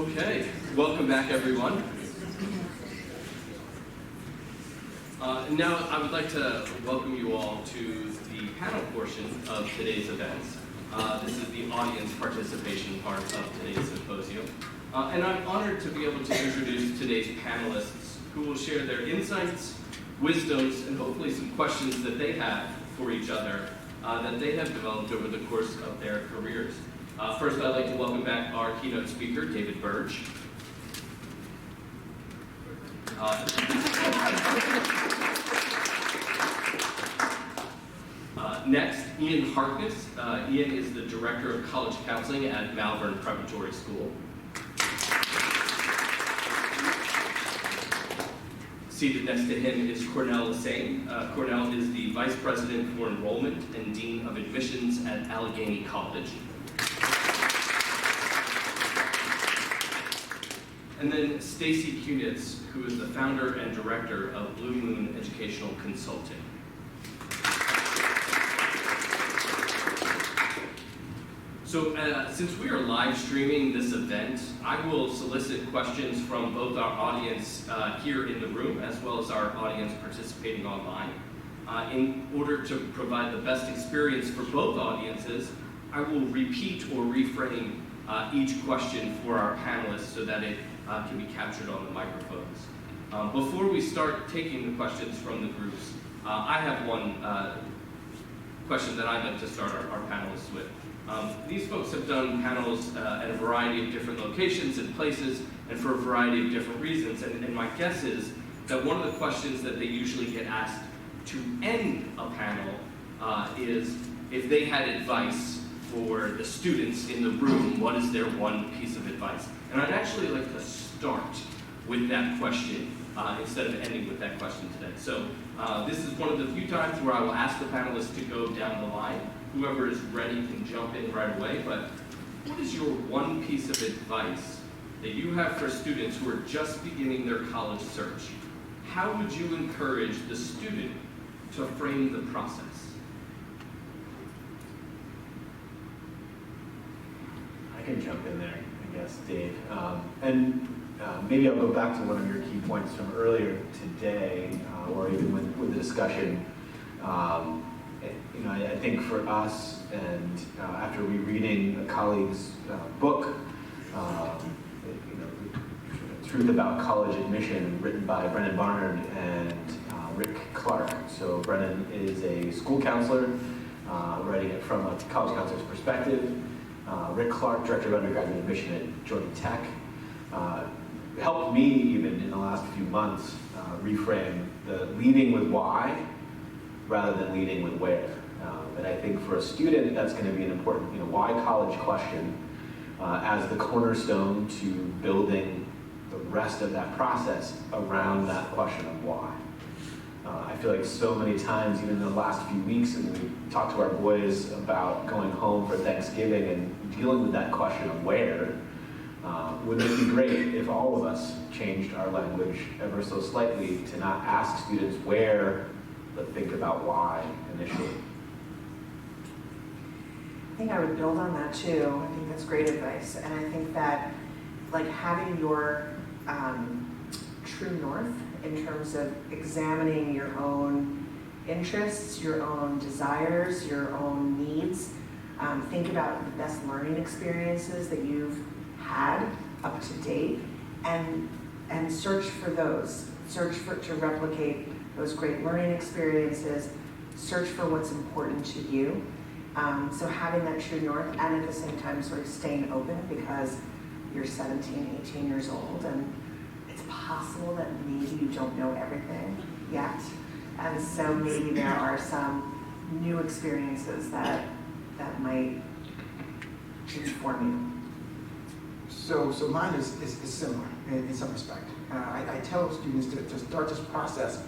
Okay, welcome back everyone. Now I would like to welcome you all to the panel portion of today's events. This is the audience participation part of today's symposium. And I'm honored to be able to introduce today's panelists who will share their insights, wisdoms, and hopefully some questions that they have for each other that they have developed over the course of their careers. First, I'd like to welcome back our keynote speaker, David Burge. Next, Ian Harkness. Ian is the Director of College Counseling at Malvern Preparatory School. Seated next to him is Cornell Lassane. Cornell is the Vice President for Enrollment and Dean of Admissions at Allegheny College. And then Stacy Kunitz, who is the founder and director of Blue Moon Educational Consulting. So since we are live streaming this event, I will solicit questions from both our audience here in the room as well as our audience participating online. In order to provide the best experience for both audiences, I will repeat or reframe each question for our panelists so that it can be captured on the microphones. Before we start taking the questions from the groups, I have one question that I'd like to start our panelists with. These folks have done panels at a variety of different locations and places and for a variety of different reasons. And my guess is that one of the questions that they usually get asked to end a panel is if they had advice for the students in the room, what is their one piece of advice? And I'd actually like to start with that question instead of ending with that question today. So this is one of the few times where I will ask the panelists to go down the line. Whoever is ready can jump in right away, but what is your one piece of advice that you have for students who are just beginning their college search? How would you encourage the student to frame the process? I can jump in there, I guess, Dave. Maybe I'll go back to one of your key points from earlier today, or even with the discussion. I think for us, and after rereading a colleague's book, The Truth About College Admission, written by Brennan Barnard and Rick Clark. So Brennan is a school counselor, writing it from a college counselor's perspective. Rick Clark, Director of Undergraduate Admission at Georgia Tech, helped me even in the last few months reframe the leading with why rather than leading with where. And I think for a student, that's going to be an important, why college question as the cornerstone to building the rest of that process around that question of why. I feel like so many times, even in the last few weeks, and we talked to our boys about going home for Thanksgiving and dealing with that question of where, wouldn't it be great if all of us changed our language ever so slightly to not ask students where, but think about why initially? I think I would build on that too. I think that's great advice. And I think that like having your true north in terms of examining your own interests, your own desires, your own needs. Think about the best learning experiences that you've had up to date and search for those. To replicate those great learning experiences. Search for what's important to you. So having that true north and at the same time sort of staying open because you're 17, 18 years old and it's possible that maybe you don't know everything yet. And so maybe there are some new experiences that might inform you. So mine is similar in some respect. I tell students to start this process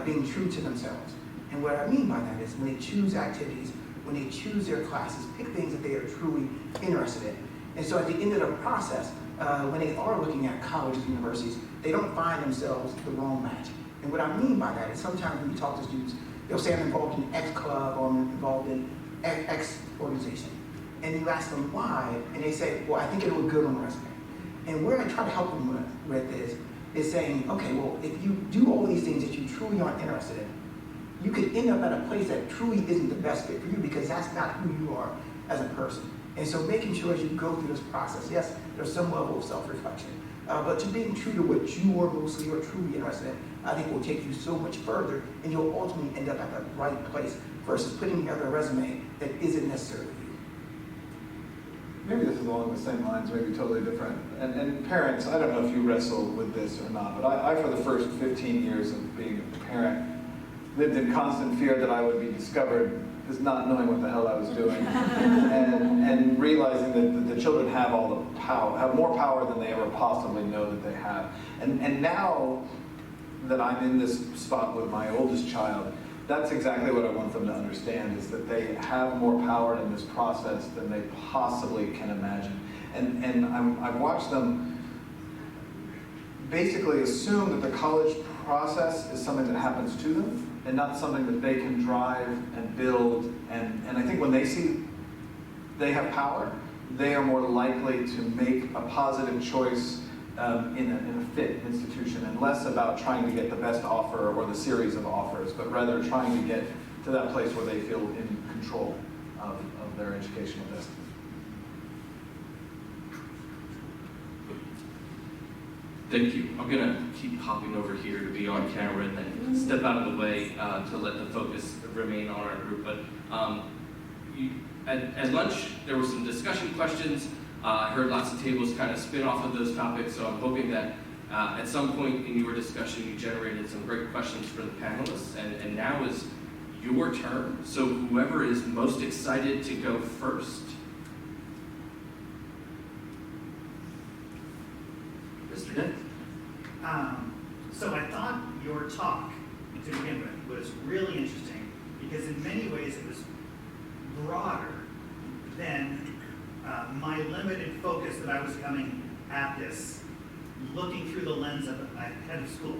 being true to themselves. And what I mean by that is when they choose activities, when they choose their classes, pick things that they are truly interested in. And so at the end of the process, when they are looking at colleges and universities, they don't find themselves the wrong match. And what I mean by that is sometimes when you talk to students, they'll say I'm involved in X club or I'm involved in X organization. And you ask them why, and they say, well, I think it'll look good on the resume. And where I try to help them with is saying, okay, well, if you do all these things that you truly aren't interested in, you could end up at a place that truly isn't the best fit for you because that's not who you are as a person. And so making sure as you go through this process, yes, there's some level of self-reflection, but to being true to what you are mostly or truly interested in, I think will take you so much further, and you'll ultimately end up at the right place versus putting together a resume that isn't necessarily you. Maybe this is along the same lines, maybe totally different. And parents, I don't know if you wrestle with this or not, but I for the first 15 years of being a parent, lived in constant fear that I would be discovered as not knowing what the hell I was doing, and realizing that the children have all the power, have more power than they ever possibly know that they have. And now that I'm in this spot with my oldest child, that's exactly what I want them to understand, is that they have more power in this process than they possibly can imagine. And I've watched them basically assume that the college process is something that happens to them and not something that they can drive and build. And I think when they see they have power, they are more likely to make a positive choice in a fit institution, and less about trying to get the best offer or the series of offers, but rather trying to get to that place where they feel in control of their educational destiny. Thank you. I'm going to keep hopping over here to be on camera and then step out of the way to let the focus remain on our group. But at lunch, there were some discussion questions. I heard lots of tables kind of spin off of those topics, so I'm hoping that at some point in your discussion, you generated some great questions for the panelists. And now is your turn. So whoever is most excited to go first. Mr. Dent. So I thought your talk, to begin with, was really interesting because in many ways it was broader than my limited focus that I was coming at this, looking through the lens of a head of school.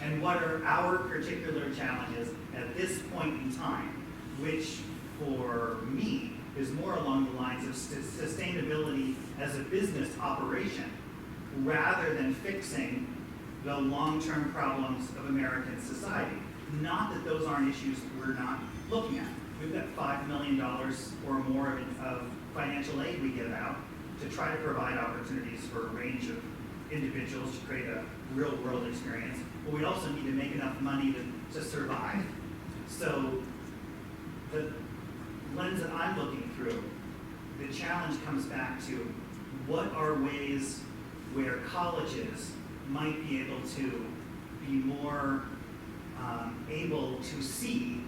And what are our particular challenges at this point in time, which for me is more along the lines of sustainability as a business operation, rather than fixing the long-term problems of American society. Not that those aren't issues we're not looking at. We've got $5 million or more of financial aid we give out to try to provide opportunities for a range of individuals to create a real-world experience. But we also need to make enough money to survive. So the lens that I'm looking through, the challenge comes back to what are ways where colleges might be able to be more able to see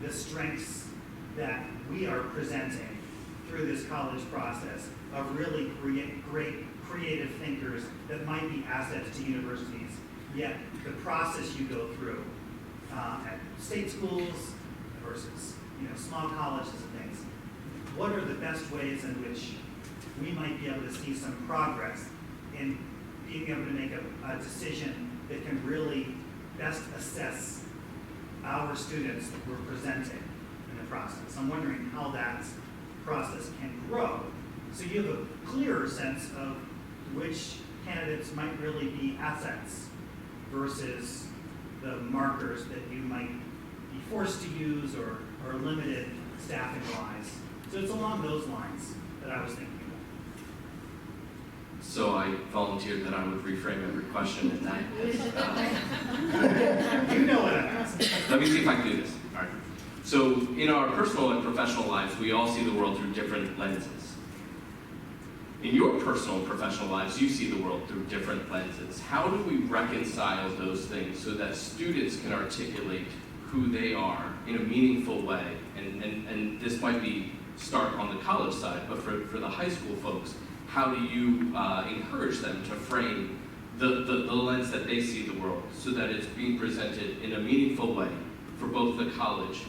the strengths that we are presenting through this college process of really great creative thinkers that might be assets to universities, yet the process you go through at state schools versus small colleges and things. What are the best ways in which we might be able to see some progress in being able to make a decision that can really best assess our students that we're presenting in the process? I'm wondering how that process can grow so you have a clearer sense of which candidates might really be assets versus the markers that you might be forced to use or limited staffing-wise. So it's along those lines that I was thinking about. So I volunteered that I would reframe every question in that. You know what I'm asking. Let me see if I can do this. All right. So in our personal and professional lives, we all see the world through different lenses. In your personal and professional lives, you see the world through different lenses. How do we reconcile those things so that students can articulate who they are in a meaningful way? And this might be start on the college side, but for the high school folks, how do you encourage them to frame the lens that they see the world so that it's being presented in a meaningful way for both the college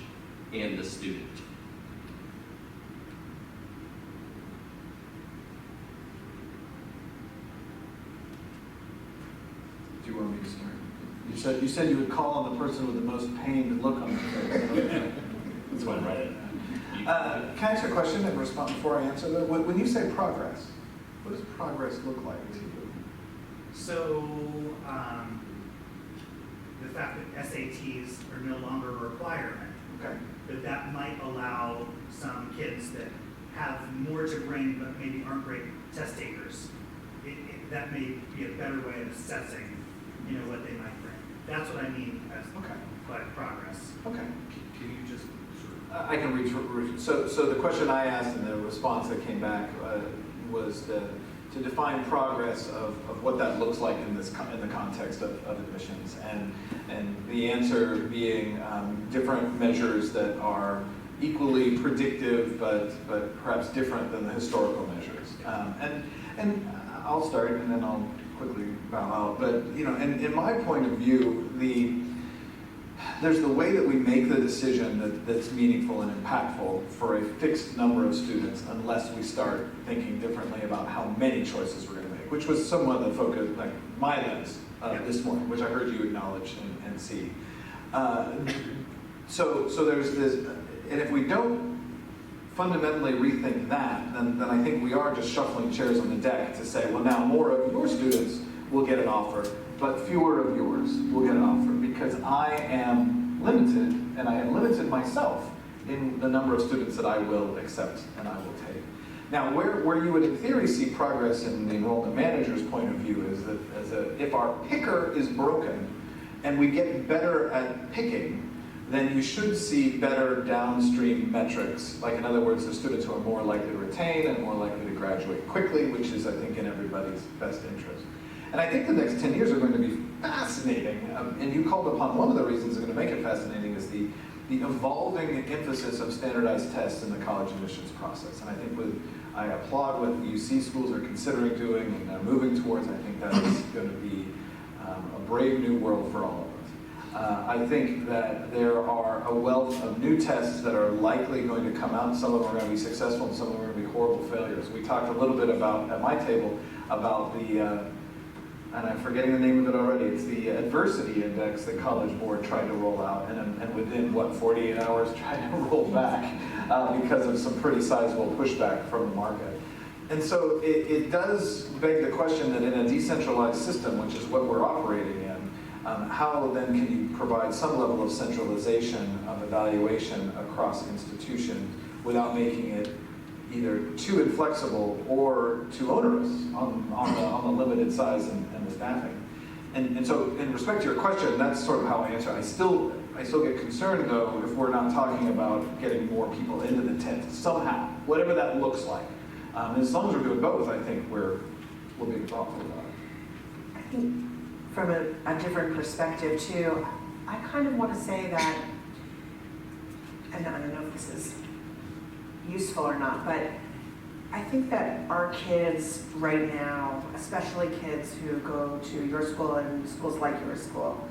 and the student? Do you want me to start? You said you would call on the person with the most pained look on their face. That's one right. Can I ask you a question and respond before I answer that? When you say progress, What does progress look like to you? So, the fact that SATs are no longer a requirement, Okay. but that might allow some kids that have more to bring but maybe aren't great test takers. That may be a better way of assessing, what they might bring. That's what I mean as Okay. by progress. Okay. Can you just sort of I can read. So the question I asked and the response that came back was to define progress of what that looks like in the context of admissions, and the answer being different measures that are equally predictive but perhaps different than the historical measures. And I'll start and then I'll quickly bow out. But in my point of view, there's the way that we make the decision that's meaningful and impactful for a fixed number of students, unless we start thinking differently about how many choices we're going to make, which was somewhat the focus, like my lens this morning, which I heard you acknowledge and see. So there's this, and if we don't fundamentally rethink that, then I think we are just shuffling chairs on the deck to say, well, now more of your students will get an offer, but fewer of yours will get an offer, because I am limited, and I am limited myself in the number of students that I will accept and I will take. Now, where you would in theory see progress in the enrollment manager's point of view is that if our picker is broken and we get better at picking, then you should see better downstream metrics. Like, in other words, the students who are more likely to retain and more likely to graduate quickly, which is, I think, in everybody's best interest. And I think the next 10 years are going to be fascinating. And you called upon one of the reasons that are going to make it fascinating is the evolving emphasis of standardized tests in the college admissions process. And I think I applaud what the UC schools are considering doing and are moving towards. I think that is going to be a brave new world for all of us. I think that there are a wealth of new tests that are likely going to come out. Some of them are going to be successful and some of them are going to be horrible failures. We talked a little bit about, at my table, about the, and I'm forgetting the name of it already, it's the adversity index that College Board tried to roll out, and within, 48 hours tried to roll back because of some pretty sizable pushback from the market. And so it does beg the question that in a decentralized system, which is what we're operating in, how then can you provide some level of centralization of evaluation across institutions without making it either too inflexible or too onerous on the limited size and the staffing? And so in respect to your question, that's sort of how I answer. I still get concerned, though, if we're not talking about getting more people into the tent somehow, whatever that looks like. As long as we're doing both, I think we're being thoughtful about it. I think from a different perspective too, I kind of want to say that, and I don't know if this is useful or not, but I think that our kids right now, especially kids who go to your school and schools like your school,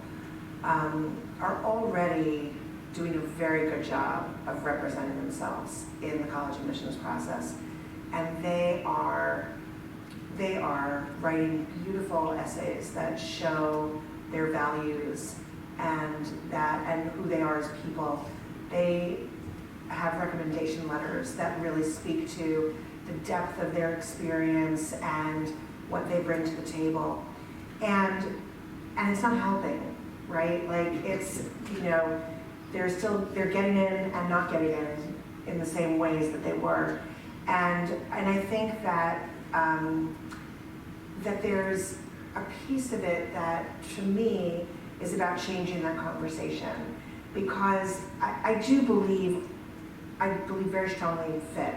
are already doing a very good job of representing themselves in the college admissions process. And they are writing beautiful essays that show their values and who they are as people. They have recommendation letters that really speak to the depth of their experience and what they bring to the table. And it's not helping, right? Like, it's, they're getting in and not getting in the same ways that they were. And I think that that there's a piece of it that, to me, is about changing that conversation, because I believe very strongly in fit,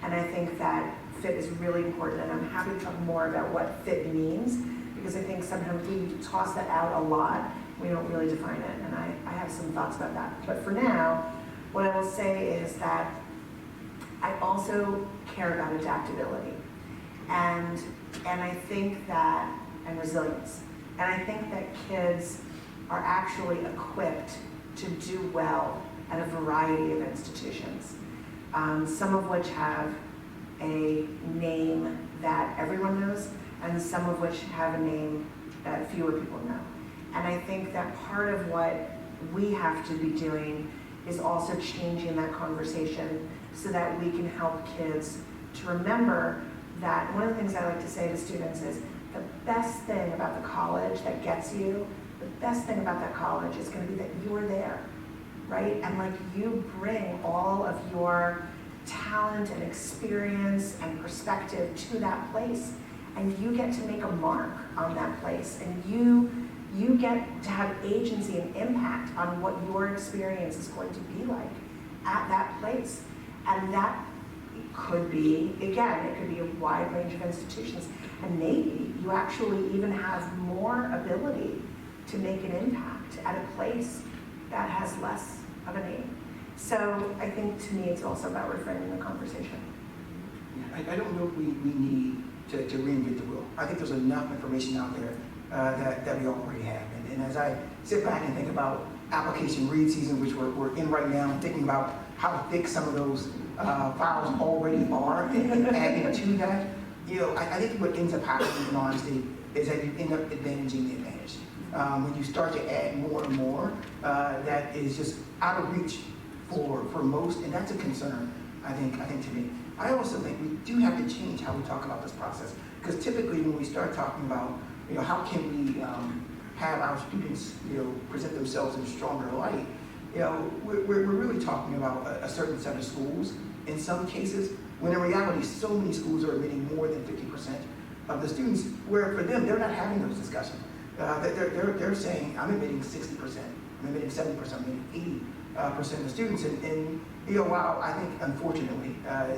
and I think that fit is really important, and I'm happy to talk more about what fit means, because I think sometimes we toss that out a lot, we don't really define it, and I have some thoughts about that. But for now, what I will say is that I also care about adaptability, and I think that, and resilience, and I think that kids are actually equipped to do well at a variety of institutions, some of which have a name that everyone knows, and some of which have a name that fewer people know. And I think that part of what we have to be doing is also changing that conversation so that we can help kids to remember that one of the things I like to say to students is the best thing about the college that gets you, the best thing about that college is going to be that you're there, right? And like you bring all of your talent and experience and perspective to that place, and you get to make a mark on that place, and you get to have agency and impact on what your experience is going to be like at that place. And that could be, again, it could be a wide range of institutions, and maybe you actually even have more ability to make an impact at a place that has less of a name. So I think to me it's also about reframing the conversation. I don't know if we need to reinvent the wheel. I think there's enough information out there that we already have. And as I sit back and think about application read season, which we're in right now, thinking about how thick some of those files already are, and adding to that, I think what ends up happening in honesty is that you end up advantaging the advantage. When you start to add more and more, that is just out of reach for most, and that's a concern, I think to me. I also think we do have to change how we talk about this process, because typically when we start talking about, how can we have our students, present themselves in a stronger light, we're really talking about a certain set of schools in some cases, when in reality, so many schools are admitting more than 50% of the students, where for them, they're not having those discussions. They're saying, I'm admitting 60%, I'm admitting 70%, I'm admitting 80% of the students, and while I think, unfortunately,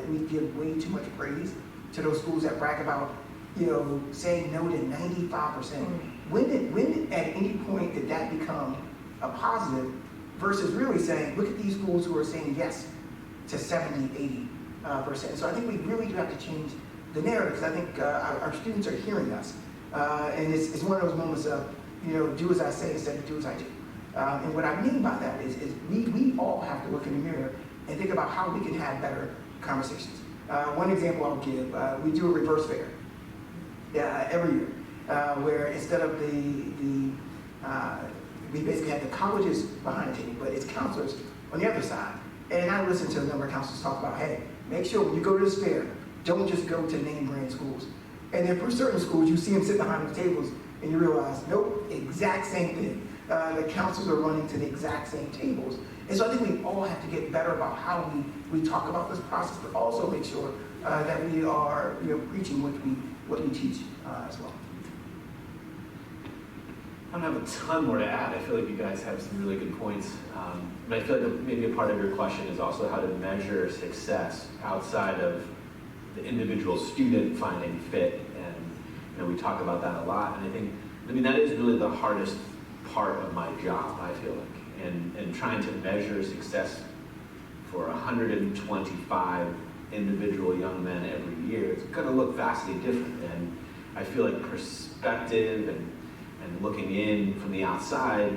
we give way too much praise to those schools that brag about, saying no to 95%. When at any point did that become a positive versus really saying, look at these schools who are saying yes to 70, 80%. So I think we really do have to change the narrative, because I think our students are hearing us. And it's one of those moments of, do as I say instead of do as I do. And what I mean by that is we all have to look in the mirror and think about how we can have better conversations. One example I'll give, we do a reverse fair every year, where instead of we basically have the colleges behind the table, but it's counselors on the other side. And I listen to a number of counselors talk about, hey, make sure when you go to this fair, don't just go to name brand schools. And then for certain schools, you see them sit behind the tables and you realize, nope, exact same thing. The counselors are running to the exact same tables. And so I think we all have to get better about how we talk about this process, but also make sure that we are preaching what we teach as well. I don't have a ton more to add. I feel like you guys have some really good points. But I feel like maybe a part of your question is also how to measure success outside of the individual student finding fit. And we talk about that a lot. And I mean, that is really the hardest part of my job, I feel like. And trying to measure success for 125 individual young men every year, it's going to look vastly different. And I feel like perspective and looking in from the outside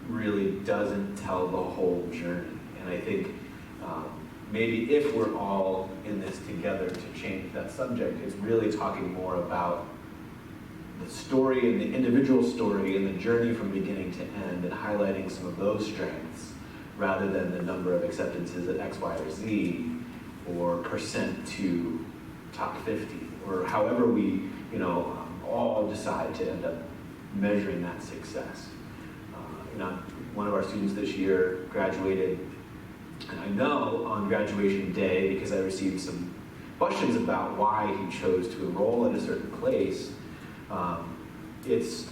really doesn't tell the whole journey. And I think maybe if we're all in this together to change that subject, it's really talking more about the story and the individual story and the journey from beginning to end, and highlighting some of those strengths rather than the number of acceptances at X, Y, or Z, or percent to top 50, or however we all decide to end up measuring that success. One of our students this year graduated, and I know on graduation day, because I received some questions about why he chose to enroll at a certain place, it's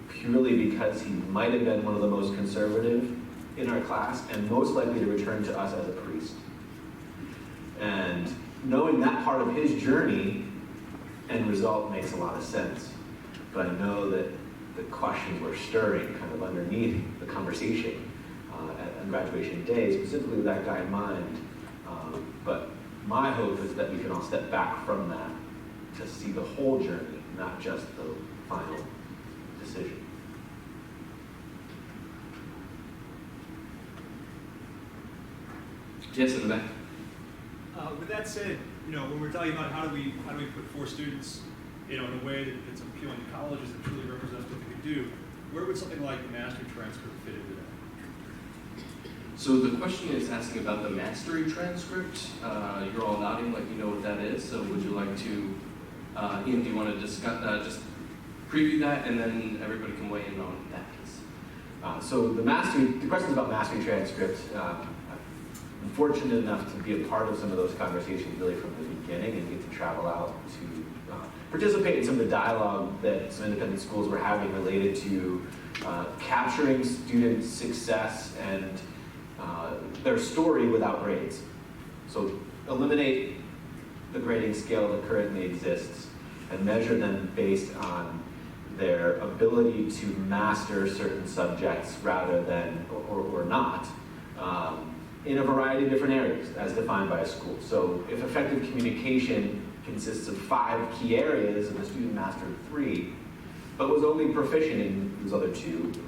purely because he might have been one of the most conservative in our class and most likely to return to us as a priest. And knowing that part of his journey and result makes a lot of sense. But I know that the questions were stirring kind of underneath the conversation on graduation day, specifically with that guy in mind. But my hope is that we can all step back from that to see the whole journey, not just the final decision. Yes, in the back. With that said, when we're talking about how do we put forth students, in a way that's appealing to colleges that truly represents what they can do, where would something like the master transcript fit into that? So the question is asking about the mastery transcript. You're all nodding like you know what that is. So would you like to, Ian, do you want to discuss, just preview that, and then everybody can weigh in on that piece? So the questions about mastery transcript, I'm fortunate enough to be a part of some of those conversations really from the beginning and get to travel out to participate in some of the dialogue that some independent schools were having related to capturing students' success and their story without grades. So eliminate the grading scale that currently exists and measure them based on their ability to master certain subjects rather than, or not, in a variety of different areas as defined by a school. So if effective communication consists of 5 key areas and the student mastered 3, but was only proficient in those other 2,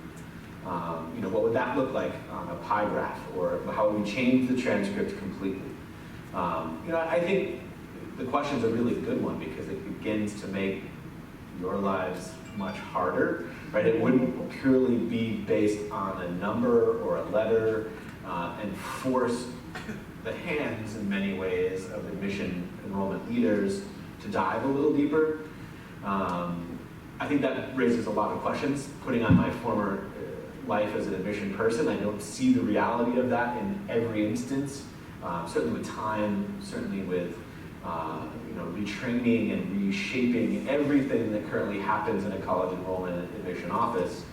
what would that look like on a pie graph, or how would we change the transcript completely? I think the question's a really good one because it begins to make your lives much harder, right? It wouldn't purely be based on a number or a letter and force the hands in many ways of admission enrollment leaders to dive a little deeper. I think that raises a lot of questions. Putting on my former life as an admission person, I don't see the reality of that in every instance. Certainly with time, certainly with retraining and reshaping everything that currently happens in a college enrollment and admission office.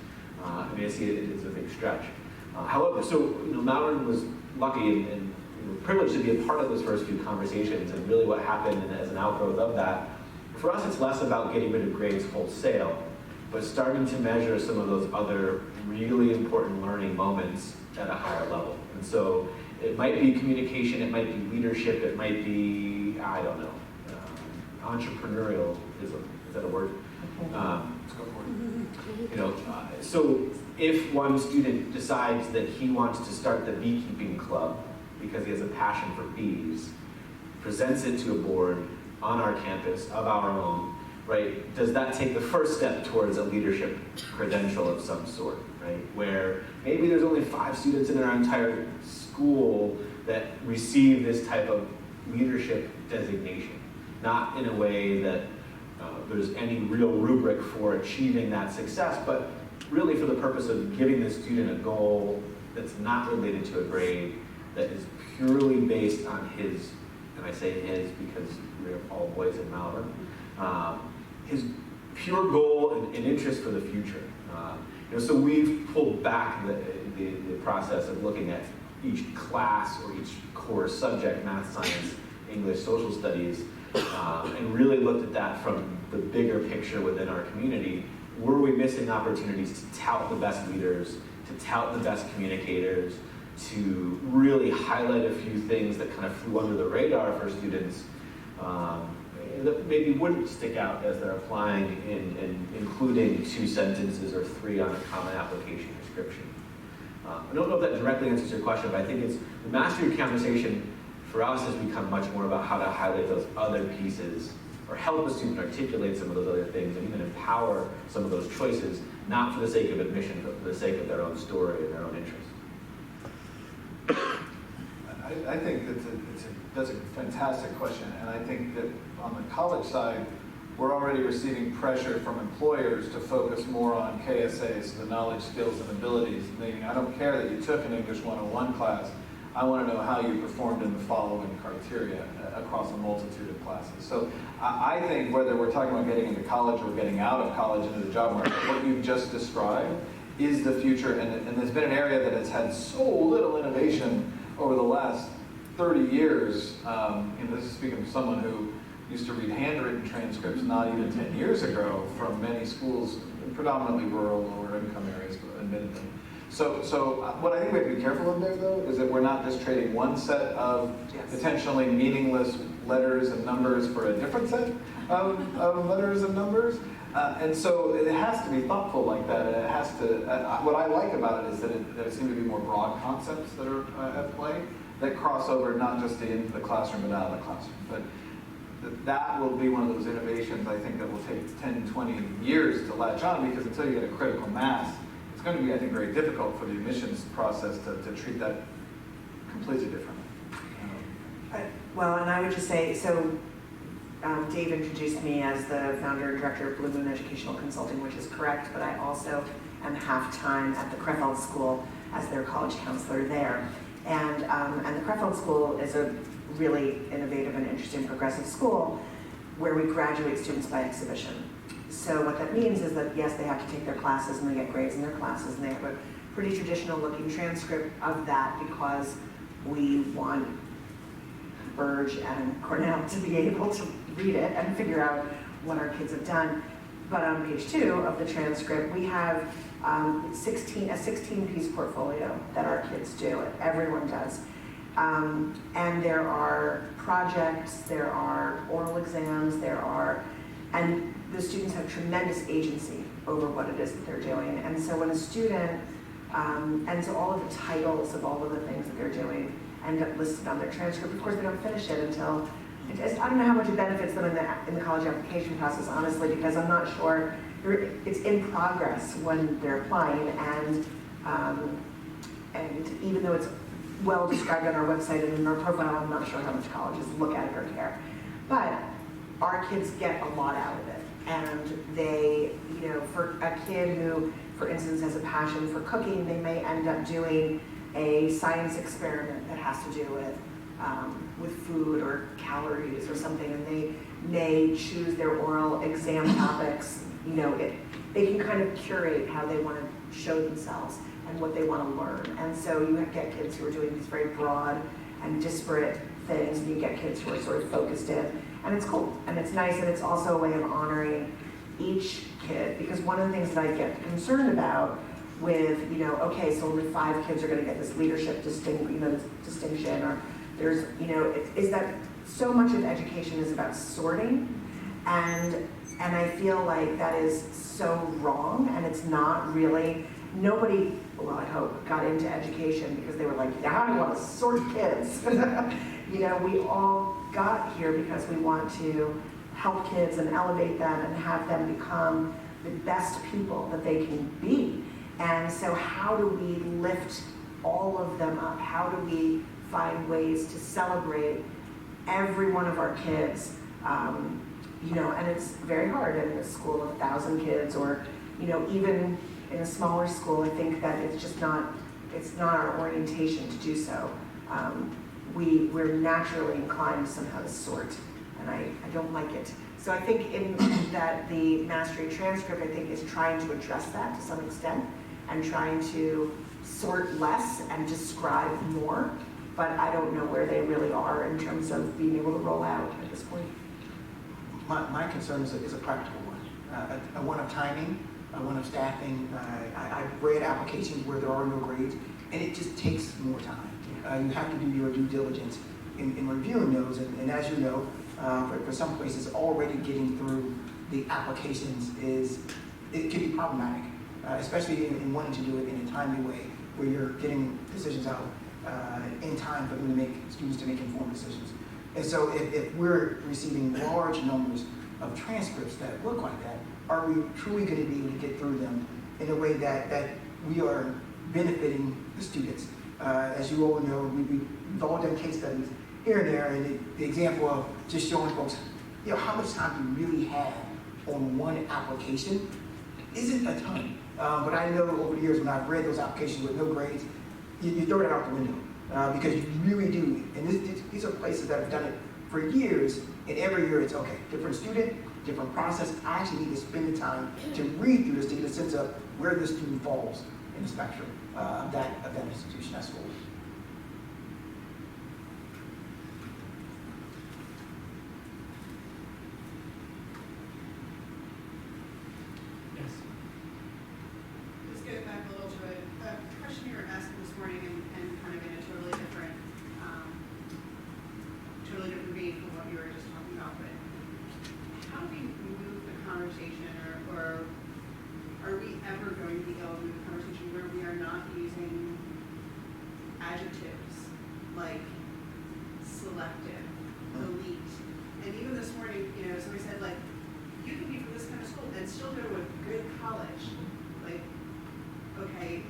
I see it as a big stretch. However, Malvern was lucky and privileged to be a part of those first few conversations, and really what happened as an outgrowth of that. For us, it's less about getting rid of grades wholesale, but starting to measure some of those other really important learning moments at a higher level. And so it might be communication, it might be leadership, it might be, I don't know, entrepreneurialism. Is that a word? Let's go for it. So if one student decides that he wants to start the beekeeping club because he has a passion for bees, presents it to a board on our campus of our own, right? Does that take the first step towards a leadership credential of some sort, right? Where maybe there's only 5 students in our entire school that receive this type of leadership designation, not in a way that there's any real rubric for achieving that success, but really for the purpose of giving the student a goal that's not related to a grade, that is purely based on his, and I say his because we're all boys in Malvern, his pure goal and interest for the future. So we've pulled back the process of looking at each class or each core subject, math, science, English, social studies, and really looked at that from the bigger picture within our community. Were we missing opportunities to tout the best leaders, to tout the best communicators, to really highlight a few things that kind of flew under the radar for students that maybe wouldn't stick out as they're applying in including 2 sentences or 3 on a common application description. I don't know if that directly answers your question, but I think it's the mastery conversation for us has become much more about how to highlight those other pieces or help a student articulate some of those other things and even empower some of those choices, not for the sake of admission, but for the sake of their own story and their own interest. I think that's a fantastic question, and I think that on the college side, we're already receiving pressure from employers to focus more on KSAs, the knowledge, skills, and abilities, meaning I don't care that you took an English 101 class, I want to know how you performed in the following criteria across a multitude of classes. So I think whether we're talking about getting into college or getting out of college into the job market, what you've just described is the future, and there's been an area that has had so little innovation over the last 30 years. This is speaking from someone who used to read handwritten transcripts not even 10 years ago from many schools, predominantly rural, lower income areas, admittedly. So what I think we have to be careful of there, though, is that we're not just trading one set of potentially meaningless letters and numbers for a different set of letters and numbers. And so it has to be thoughtful like that, and it has to, what I like about it is that there seem to be more broad concepts that are at play that cross over not just into the classroom but out of the classroom. But that will be one of those innovations I think that will take 10, 20 years to latch on, because until you get a critical mass, it's going to be, I think, very difficult for the admissions process to treat that completely different. Well, and I would just say, so Dave introduced me as the founder and director of Blue Moon Educational Consulting, which is correct, but I also am half-time at the Crefeld School as their college counselor there. And the Crefeld School is a really innovative and interesting progressive school where we graduate students by exhibition. So what that means is that, yes, they have to take their classes and they get grades in their classes, and they have a pretty traditional looking transcript of that because we want Burge and Cornell to be able to read it and figure out what our kids have done. But on page 2 of the transcript, we have a 16-piece portfolio that our kids do. Everyone does. And there are projects, there are oral exams, and the students have tremendous agency over what it is that they're doing. And so when a student, and so all of the titles of all of the things that they're doing end up listed on their transcript. Of course, they don't finish it until, I don't know how much it benefits them in the college application process, honestly, because I'm not sure, it's in progress when they're applying, and even though it's well described on our website and in our profile, I'm not sure how much colleges look at it or care. But our kids get a lot out of it. And they, for a kid who, for instance, has a passion for cooking, they may end up doing a science experiment that has to do with food or calories or something, and they may choose their oral exam topics. They can kind of curate how they want to show themselves and what they want to learn. And so you get kids who are doing these very broad and disparate things, and you get kids who are sort of focused in. And it's cool, and it's nice, and it's also a way of honoring each kid, because one of the things that I get concerned about with, okay, so only 5 kids are going to get this leadership distinction, or there's, is that so much of education is about sorting, and I feel like that is so wrong, and it's not really, nobody, well, I hope, got into education because they were like, yeah, I want to sort kids. We all got here because we want to help kids and elevate them and have them become the best people that they can be. And so how do we lift all of them up? How do we find ways to celebrate every one of our kids? And it's very hard in a school of 1,000 kids, or, even in a smaller school. I think that it's not our orientation to do so. We're naturally inclined somehow to sort, and I don't like it. So I think in that the mastery transcript, I think, is trying to address that to some extent, and trying to sort less and describe more, but I don't know where they really are in terms of being able to roll out at this point. My concern is a practical one, one of timing, one of staffing. I've read applications where there are no grades, and it just takes more time. You have to do your due diligence in reviewing those, and as you know, for some places, already getting through the applications it can be problematic, especially in wanting to do it in a timely way, where you're getting decisions out in time for them students to make informed decisions. And so if we're receiving large numbers of transcripts that look like that, are we truly going to be able to get through them in a way that we are benefiting the students? As you all know, we've all done case studies here and there, and the example of just showing folks, how much time do you really have on one application isn't a ton. But I know over the years when I've read those applications with no grades, you throw that out the window because you really do. And these are places that have done it for years, and every year it's okay. Different student, different process. I actually need to spend the time to read through this to get a sense of where the student falls in the spectrum of that institution, that school. Yes. Let's get back a little to a question you were asking this morning, and kind of in a totally different vein from what you were just talking about. But how do we move the conversation, or are we ever going to be able to move the conversation where we are not using adjectives like selective, elite? And even this morning, somebody said, like, you can be from this kind of school and still go to a good college. Like, okay,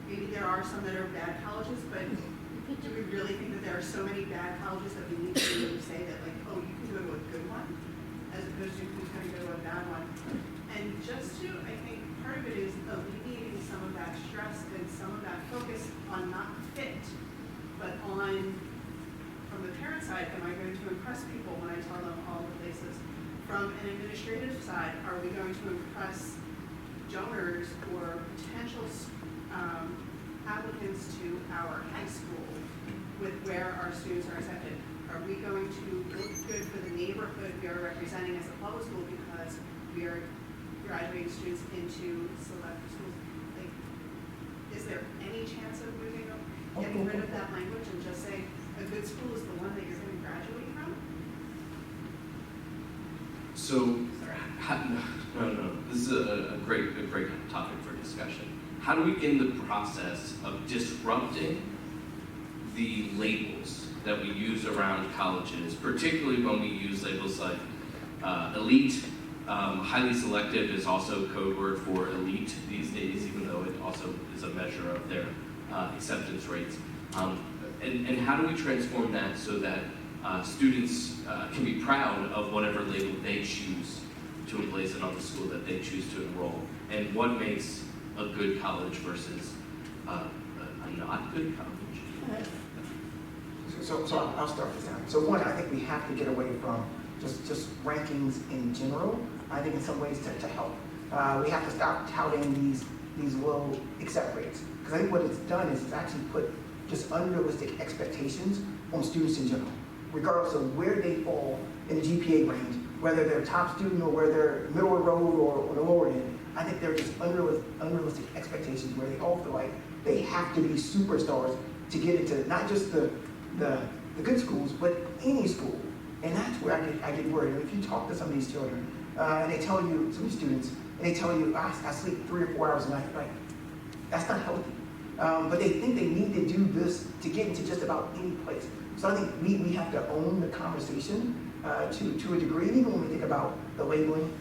maybe there are some that are bad colleges, but do we really think that there are so many bad colleges that we need to really say that, like, oh, you can go to a good one, as opposed to who's going to go to a bad one? And just to, I think, part of it is alleviating some of that stress and some of that focus on not fit, but on, from the parent side, am I going to impress people when I tell them all the places? From an administrative side, are we going to impress donors or potential applicants to our high school with where our students are accepted? Are we going to look good for the neighborhood we are representing as a public school because we are graduating students into select schools? Like, is there any chance of getting rid of that language and just say a good school is the one that you're going to graduate from? So, no. This is a great topic for discussion. How do we, in the process of disrupting the labels that we use around colleges, particularly when we use labels like elite, highly selective is also code word for elite these days, even though it also is a measure of their acceptance rates. And how do we transform that so that students can be proud of whatever label they choose to emplace it on the school that they choose to enroll? And what makes a good college versus a not good college? So I'll start this out. So one, I think we have to get away from just rankings in general. I think in some ways to help. We have to stop touting these low accept rates. Because I think what it's done is it's actually put just unrealistic expectations on students in general, regardless of where they fall in the GPA range, whether they're a top student or whether they're middle of the road or the lower end. I think there are just unrealistic expectations where they all feel like they have to be superstars to get into not just the good schools, but any school. And that's where I get worried. And if you talk to some of these children, and they tell you, some of these students, and they tell you, I sleep 3 or 4 hours a night, right? That's not healthy. But they think they need to do this to get into just about any place. So I think we have to own the conversation to a degree, even when we think about the labeling,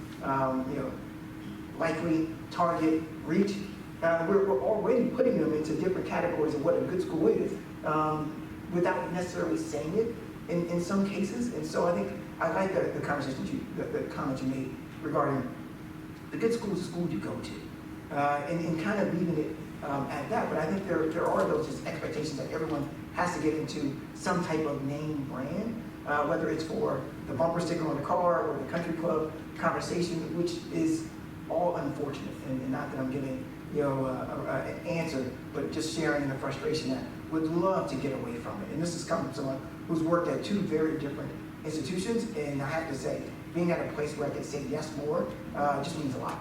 likely, target, reach. We're already putting them into different categories of what a good school is, without necessarily saying it in some cases. And so I think I like the conversation the comment you made regarding the good school is the school you go to, and kind of leaving it at that. But I think there are those just expectations that everyone has to get into some type of name brand, whether it's for the bumper sticker on the car or the country club conversation, which is all unfortunate. And not that I'm giving an answer, but just sharing the frustration that would love to get away from it. And this is coming from someone who's worked at 2 very different institutions, and I have to say, being at a place where I could say yes more just means a lot.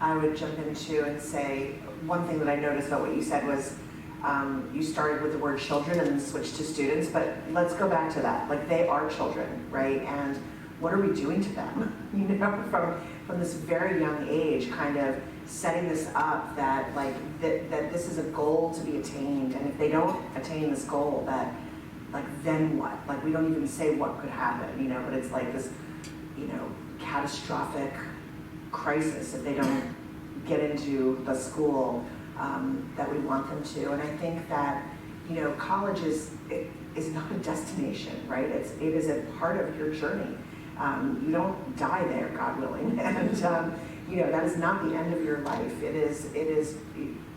I would jump in too and say, one thing that I noticed about what you said was, you started with the word children and then switched to students, but let's go back to that. Like, they are children, right? And what are we doing to them? From this very young age, kind of setting this up that that this is a goal to be attained, and if they don't attain this goal, that then what? Like, we don't even say what could happen, but it's like this, catastrophic crisis if they don't get into the school that we want them to. And I think that, college is not a destination, right? It is a part of your journey. You don't die there, God willing, and that is not the end of your life. It is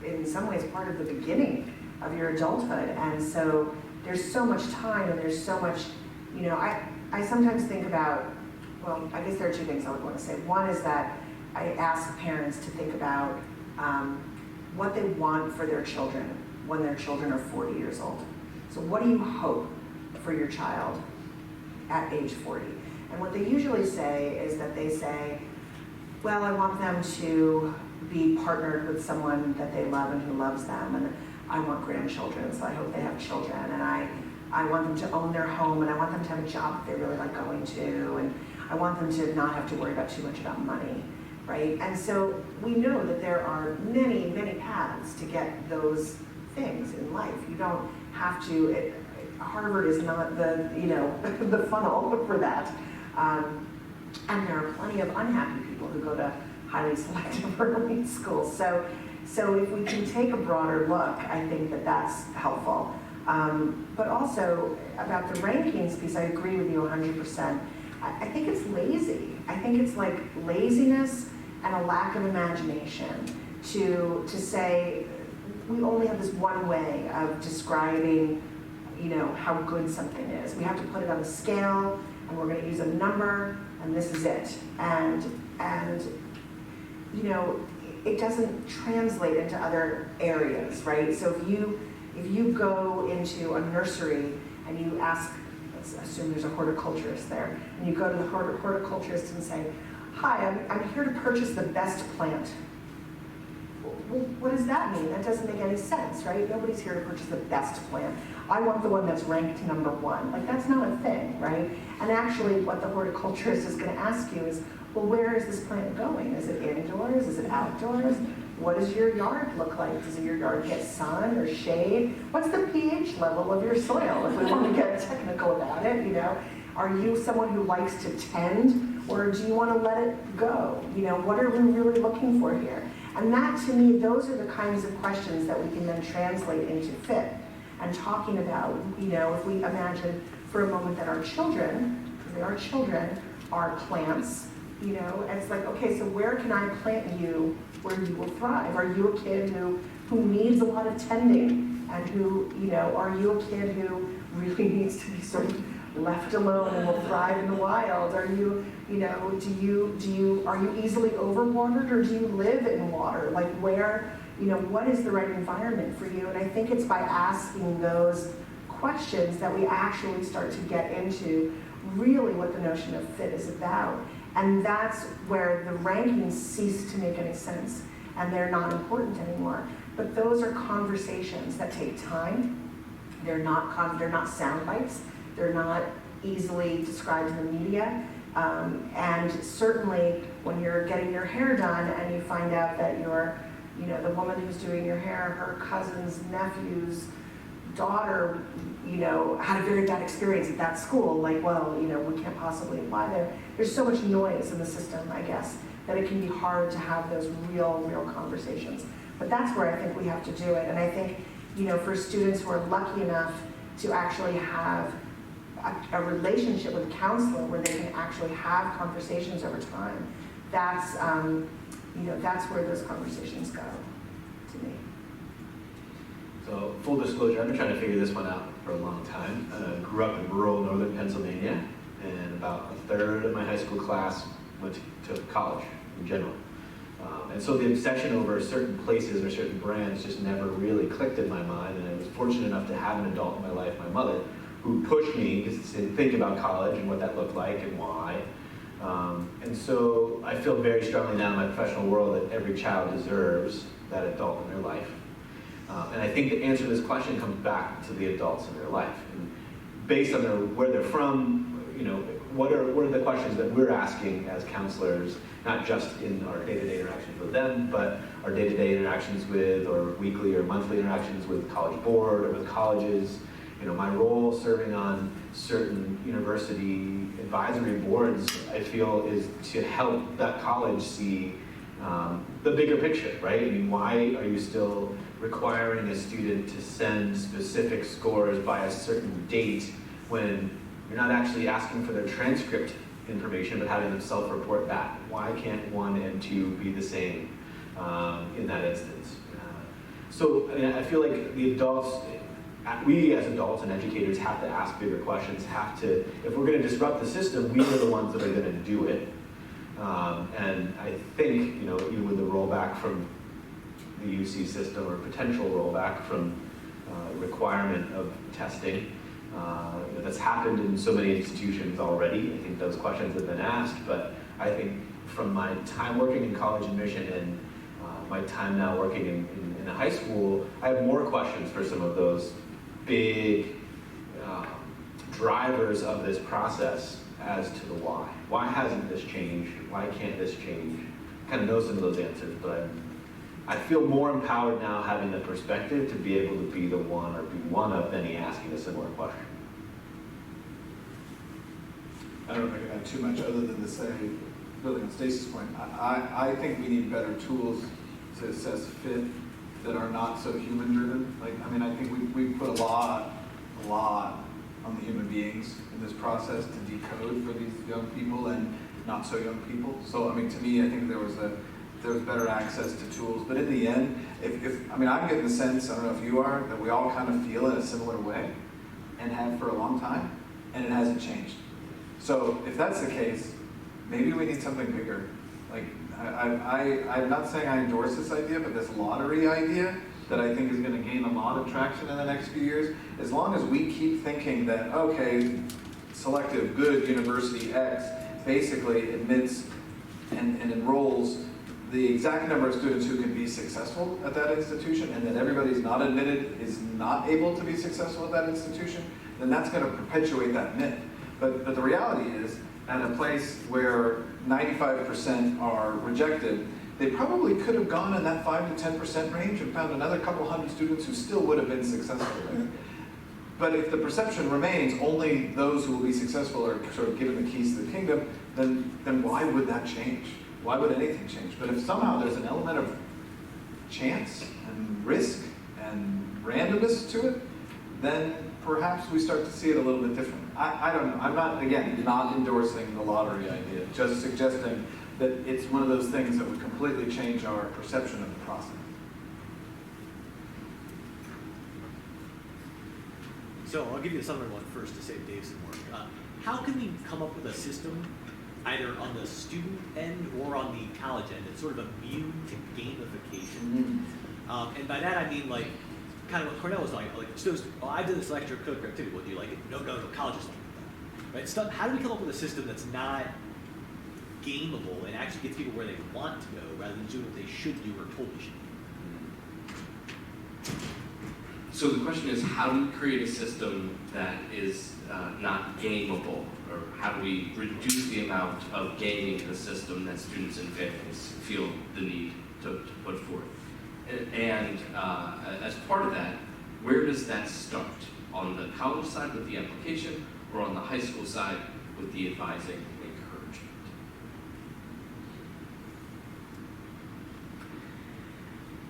in some ways part of the beginning of your adulthood. And so there's so much time, and there's so much, I sometimes think about, well, I guess there are 2 things I would want to say. One is that I ask parents to think about what they want for their children when their children are 40 years old. So what do you hope for your child at age 40? And what they usually say is that they say, well, I want them to be partnered with someone that they love and who loves them, and I want grandchildren, so I hope they have children, and I want them to own their home, and I want them to have a job that they really like going to, and I want them to not have to worry about too much about money, right? And so we know that there are many, many paths to get those things in life. You don't have to, Harvard is not the, the funnel for that. And there are plenty of unhappy people who go to highly selective early schools. So So if we can take a broader look, I think that that's helpful. But also about the rankings piece, I agree with you 100%. I think it's lazy. I think it's like laziness and a lack of imagination to say we only have this one way of describing, you know, how good something is. We have to put it on a scale, and we're going to use a number, and this is it. And you know, it doesn't translate into other areas, right? So if you go into a nursery and you ask, let's assume there's a horticulturist there, and you go to the horticulturist and say, "Hi, I'm here to purchase the best plant." Well, what does that mean? That doesn't make any sense, right? Nobody's here to purchase the best plant. I want the one that's ranked number one. Like, that's not a thing, right? And actually, what the horticulturist is going to ask you is, well, where is this plant going? Is it indoors? Is it outdoors? What does your yard look like? Does your yard get sun or shade? What's the pH level of your soil, if we want to get technical about it, you know? Are you someone who likes to tend, or do you want to let it go? You know, what are we really looking for here? And that, to me, those are the kinds of questions that we can then translate into fit. And talking about, you know, if we imagine for a moment that our children, because they are children, are plants, you know, and it's like, okay, so where can I plant you where you will thrive? Are you a kid who needs a lot of tending? And who, you know, are you a kid who really needs to be sort of left alone and will thrive in the wild? Are you, you know, are you easily overwatered, or do you live in water? Like, where, you know, what is the right environment for you? And I think it's by asking those questions that we actually start to get into really what the notion of fit is about. And that's where the rankings cease to make any sense, and they're not important anymore. But those are conversations that take time. They're not sound bites. They're not easily described in the media. And certainly when you're getting your hair done and you find out that you're, you know, the woman who's doing your hair, her cousin's nephew's daughter, you know, had a very bad experience at that school, like, well, you know, we can't possibly apply there. There's so much noise in the system, I guess, that it can be hard to have those real conversations. But that's where I think we have to do it. And I think, you know, for students who are lucky enough to actually have a relationship with a counselor where they can actually have conversations over time, that's, you know, that's where those conversations go, to me. So, full disclosure, I've been trying to figure this one out for a long time. Grew up in rural northern Pennsylvania, and about a third of my high school class went to college in general. And so the obsession over certain places or certain brands just never really clicked in my mind, and I was fortunate enough to have an adult in my life, my mother, who pushed me to think about college and what that looked like and why. And so I feel very strongly now in my professional world that every child deserves that adult in their life. And I think the answer to this question comes back to the adults in their life. And based on where they're from, you know, what are the questions that we're asking as counselors, not just in our day-to-day interactions with them, but our day-to-day interactions with, or weekly or monthly interactions with the College Board or with colleges. You know, my role serving on certain university advisory boards, I feel, is to help that college see the bigger picture, right? I mean, why are you still requiring a student to send specific scores by a certain date when you're not actually asking for their transcript information, but having them self-report back? Why can't 1 and 2 be the same in that instance? So I mean, I feel like the adults, we as adults and educators have to ask bigger questions, if we're going to disrupt the system, we are the ones that are going to do it. And I think, you know, even with the rollback from the UC system, or potential rollback from requirement of testing, that's happened in so many institutions already. I think those questions have been asked, but I think from my time working in college admission and my time now working in a high school, I have more questions for some of those big drivers of this process as to the why. Why hasn't this changed? Why can't this change? I kind of know some of those answers, but I feel more empowered now having the perspective to be able to be the one, or be one of many asking a similar question. I don't know if I can add too much other than to say, building on Stacey's point, I think we need better tools to assess fit that are not so human driven. Like, I mean, I think we put a lot on the human beings in this process to decode for these young people and not so young people. So, I mean, to me, I think there was better access to tools. But in the end, I mean, I'm getting the sense, I don't know if you are, that we all kind of feel in a similar way and have for a long time, and it hasn't changed. So if that's the case, maybe we need something bigger. Like, I'm not saying I endorse this idea, but this lottery idea that I think is going to gain a lot of traction in the next few years, as long as we keep thinking that, okay, selective, good University X basically admits and enrolls the exact number of students who can be successful at that institution, and that everybody who's not admitted is not able to be successful at that institution, then that's going to perpetuate that myth. But the reality is, at a place where 95% are rejected, they probably could have gone in that 5 to 10% range and found another couple hundred students who still would have been successful there. But if the perception remains only those who will be successful are sort of given the keys to the kingdom, then why would that change? Why would anything change? But if somehow there's an element of chance and risk and randomness to it, then perhaps we start to see it a little bit different. I don't know. I'm not, again, not endorsing the lottery idea, just suggesting that it's one of those things that would completely change our perception of the process. So I'll give you the Southern one first to save Dave some work. How can we come up with a system, either on the student end or on the college end, that's sort of immune to gamification? And by that I mean, like, kind of what Cornell was talking about. Like, so I did this extracurricular activity. Well, do you like it? No, college is like that. Right? Stuff, how do we come up with a system that's not gameable and actually gets people where they want to go rather than doing what they should do or told they should do? So the question is, how do we create a system that is not gameable? Or how do we reduce the amount of gaming in the system that students and families feel the need to put forth? And as part of that, where does that start? On the college side with the application, or on the high school side with the advising and encouragement?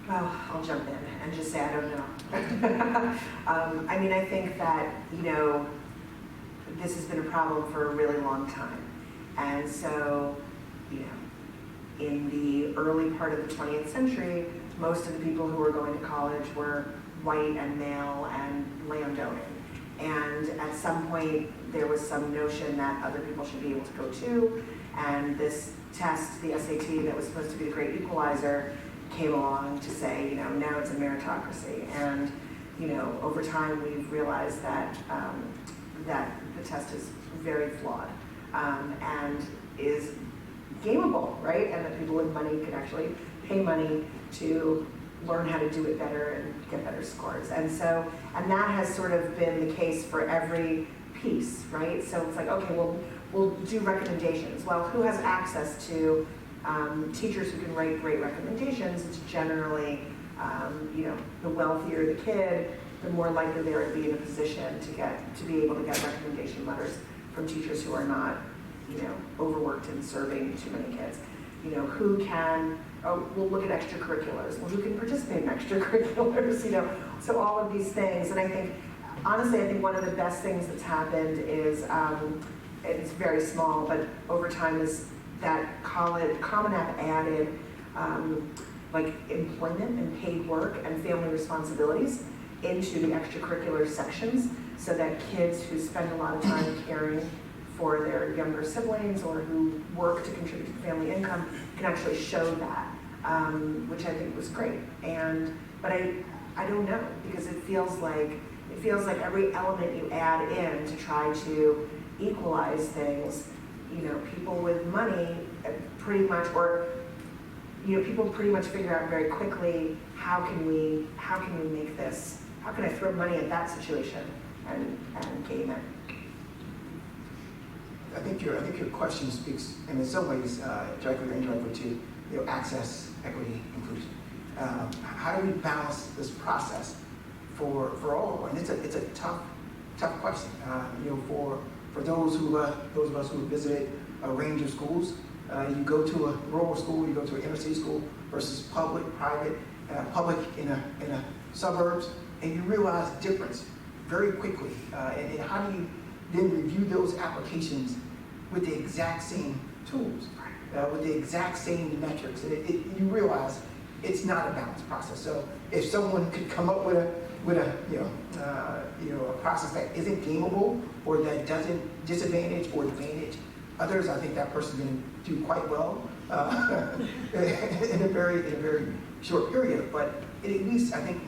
Well, I'll jump in and just say I don't know. I mean, I think that, this has been a problem for a really long time. And so, in the early part of the 20th century, most of the people who were going to college were white and male and landowning. And at some point, there was some notion that other people should be able to go too. And this test, the SAT, that was supposed to be the great equalizer, came along to say, now it's a meritocracy. And, over time, we've realized that that the test is very flawed and is gameable, right? And that people with money could actually pay money to learn how to do it better and get better scores. And that has sort of been the case for every piece, right? So it's like, okay, well, we'll do recommendations. Well, who has access to teachers who can write great recommendations? It's generally, the wealthier the kid, the more likely they are to be in a position to be able to get recommendation letters from teachers who are not, overworked and serving too many kids. Who can, we'll look at extracurriculars. Well, who can participate in extracurriculars, so all of these things. And I think, honestly, I think one of the best things that's happened is, it's very small, but over time is that Common App added like employment and paid work and family responsibilities into the extracurricular sections so that kids who spend a lot of time caring for their younger siblings or who work to contribute to the family income can actually show that, which I think was great. But I don't know, because it feels like every element you add in to try to equalize things, people with money pretty much, or people pretty much figure out very quickly how can we make this, how can I throw money at that situation and game it. I think your question speaks in some ways directly or indirectly to access, equity, inclusion. How do we balance this process for all? And it's a tough question. For those of us who have visited a range of schools, You go to a rural school, you go to an inner city school versus public, private, public in a suburbs, and you realize difference very quickly. And how do you then review those applications with the exact same tools, with the exact same metrics? And you realize it's not a balanced process. So if someone could come up with a process that isn't gameable or that doesn't disadvantage or advantage others, I think that person's going to do quite well in a very short period. But at least I think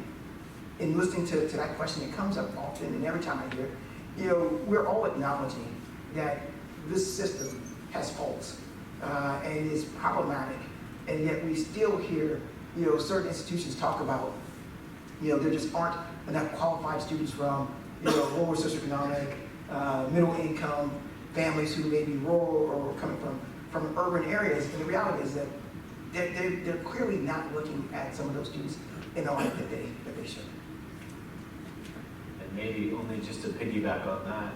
in listening to that question, it comes up often, and every time I hear it, we're all acknowledging that this system has faults and is problematic, and yet we still hear certain institutions talk about there just aren't enough qualified students from lower socioeconomic, middle income families who may be rural or coming from urban areas. And the reality is that they're clearly not looking at some of those students in the light that they should. And maybe only just to piggyback on that,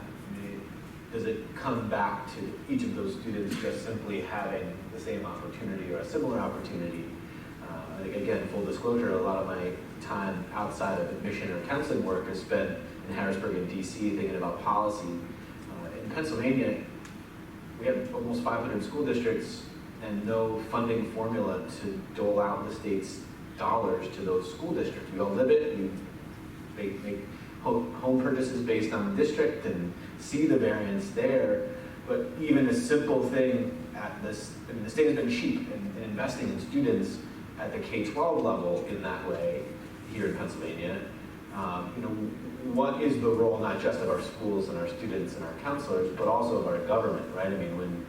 does it come back to each of those students just simply having the same opportunity or a similar opportunity? I think, again, full disclosure, a lot of my time outside of admission or counseling work is spent in Harrisburg and DC thinking about policy. In Pennsylvania, we have almost 500 school districts and no funding formula to dole out the state's dollars to those school districts. We all live it, we make home purchases based on district and see the variance there. But even a simple thing the state has been cheap in investing in students at the K-12 level in that way here in Pennsylvania. What is the role not just of our schools and our students and our counselors, but also of our government, right? I mean, when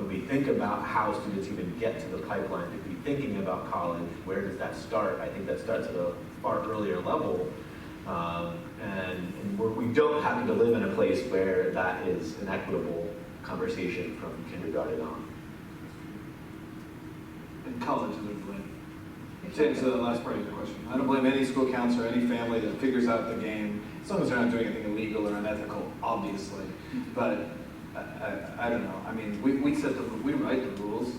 we think about how students even get to the pipeline to be thinking about college, where does that start? I think that starts at a far earlier level. And we don't happen to live in a place where that is an equitable conversation from kindergarten on. And college is a blame. To answer the last part of your question, I don't blame any school counselor, any family that figures out the game, as long as they're not doing anything illegal or unethical, obviously. But I don't know. I mean, we write the rules.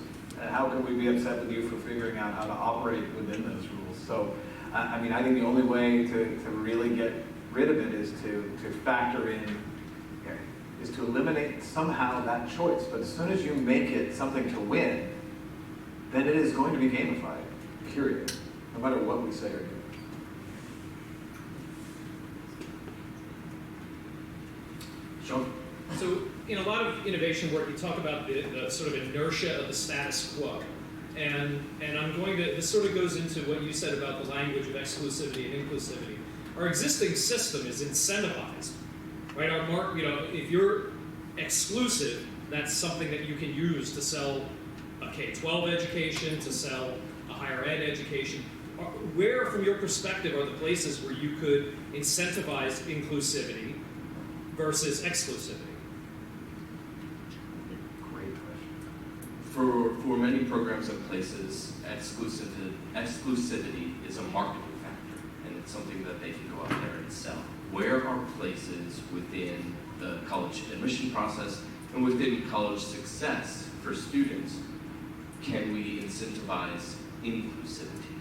How can we be upset with you for figuring out how to operate within those rules? So, I mean, I think the only way to really get rid of it is to factor in, is to eliminate somehow that choice. But as soon as you make it something to win, then it is going to be gamified. Period. No matter what we say or do. Sean? So in a lot of innovation work, you talk about the sort of inertia of the status quo. And this sort of goes into what you said about the language of exclusivity and inclusivity. Our existing system is incentivized, right? If you're exclusive, that's something that you can use to sell a K-12 education, to sell a higher ed education. Where, from your perspective, are the places where you could incentivize inclusivity versus exclusivity? Great question. For many programs and places, exclusivity is a marketing factor, and it's something that they can go out there and sell. Where are places within the college admission process and within college success for students can we incentivize inclusivity?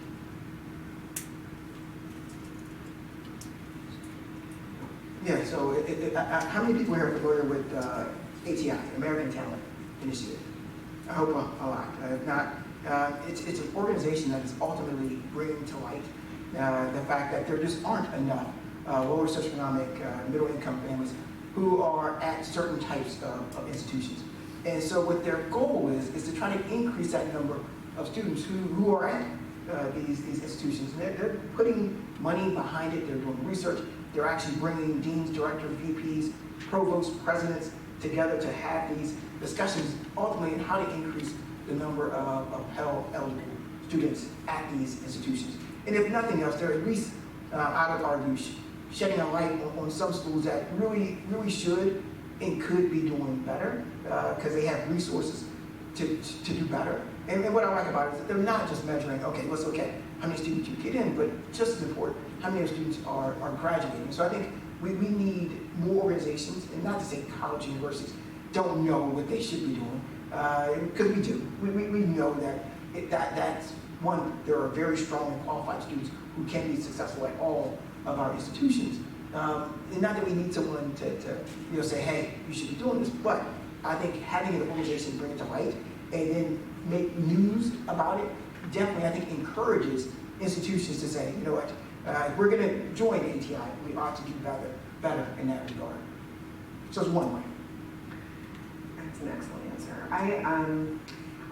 Yeah, so how many people here are familiar with ATI, American Talent Initiative? I hope a lot. If not, it's an organization that is ultimately bringing to light the fact that there just aren't enough lower socioeconomic, middle income families who are at certain types of institutions. And so what their goal is to try to increase that number of students who are at these institutions. And they're putting money behind it, they're doing research, they're actually bringing deans, directors, VPs, provosts, presidents together to have these discussions ultimately on how to increase the number of Pell eligible students at these institutions. And if nothing else, they're at least, I would argue, shedding a light on some schools that really should and could be doing better because they have resources to do better. And what I like about it is that they're not just measuring, okay, how many students you get in, but just as important, how many students are graduating. So I think we need more organizations, and not to say college universities don't know what they should be doing, because we do. We know that that's one, there are very strong and qualified students who can be successful at all of our institutions. And not that we need someone to say, hey, you should be doing this, but I think having an organization bring it to light and then make news about it definitely, I think, encourages institutions to say, you know what, if we're going to join ATI, we ought to do better in that regard. So it's one way. That's an excellent answer.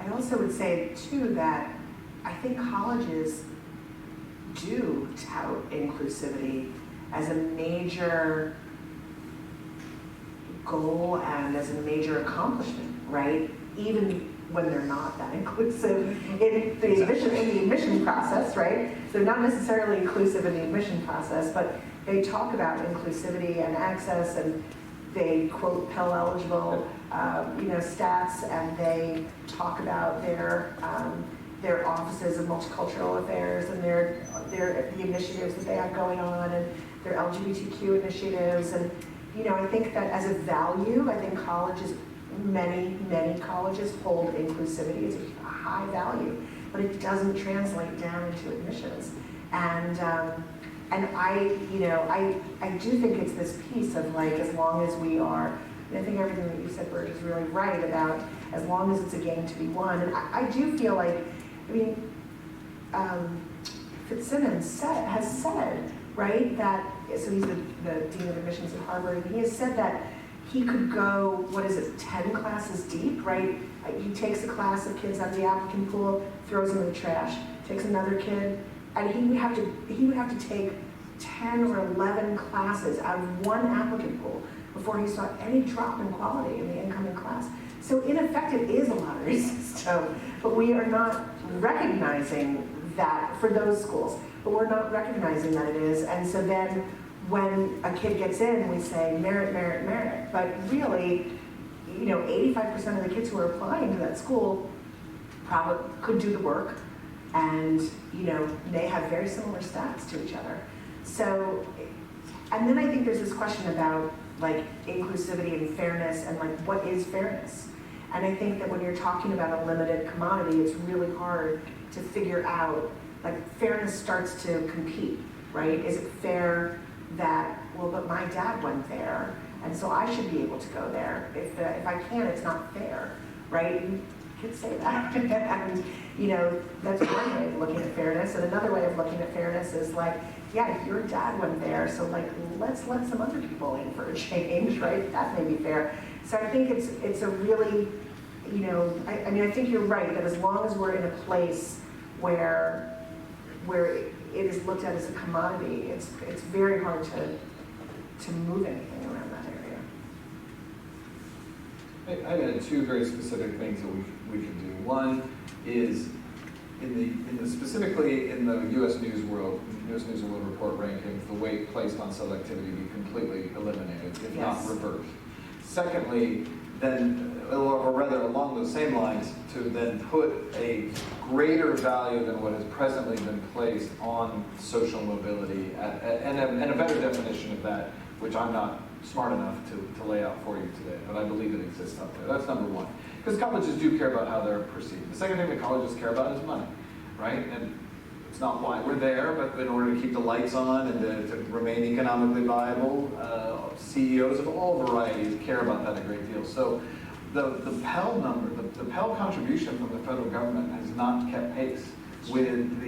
I also would say too that I think colleges do tout inclusivity as a major goal and as a major accomplishment, right? Even when they're not that inclusive in the admission process, right? They're not necessarily inclusive in the admission process, but they talk about inclusivity and access, and they quote Pell eligible, stats, and they talk about their offices of multicultural affairs and the initiatives that they have going on, and their LGBTQ initiatives. And I think that as a value, I think colleges, many colleges hold inclusivity as a high value, but it doesn't translate down into admissions. And I do think it's this piece of like, as long as we are, and I think everything that you said, Bert, is really right about as long as it's a game to be won. And I do feel like, Fitzsimmons has said, right, that, so he's the Dean of Admissions at Harvard, and he has said that he could go, 10 classes deep, right? He takes a class of kids out of the applicant pool, throws them in the trash, takes another kid, and he would have to take 10 or 11 classes out of one applicant pool before he saw any drop in quality in the incoming class. So in effect, it is a lottery system, but we are not recognizing that for those schools, but we're not recognizing that it is. And so then when a kid gets in, we say merit, merit, merit. But really, 85% of the kids who are applying to that school probably could do the work and, may have very similar stats to each other. So, and then I think there's this question about like inclusivity and fairness and like what is fairness? And I think that when you're talking about a limited commodity, it's really hard to figure out, like fairness starts to compete, right? Is it fair that, well, but my dad went there, and so I should be able to go there. If I can't, it's not fair, right? And kids say that. And, that's one way of looking at fairness. And another way of looking at fairness is like, yeah, your dad went there, so like, let's let some other people in for a change, right? That may be fair. So I think it's a really, I think you're right, that as long as we're in a place where it is looked at as a commodity, it's very hard to move anything around that area. I added two very specific things that we can do. One is specifically in the U.S. News and World Report rankings, the weight placed on selectivity be completely eliminated, if not reversed. Secondly, then, or rather along those same lines, to then put a greater value than what has presently been placed on social mobility, and a better definition of that, which I'm not smart enough to lay out for you today, but I believe it exists out there. That's number one. Because colleges do care about how they're perceived. The second thing that colleges care about is money, right? And it's not why we're there, but in order to keep the lights on and to remain economically viable, CEOs of all varieties care about that a great deal. So the Pell number, the Pell contribution from the federal government has not kept pace with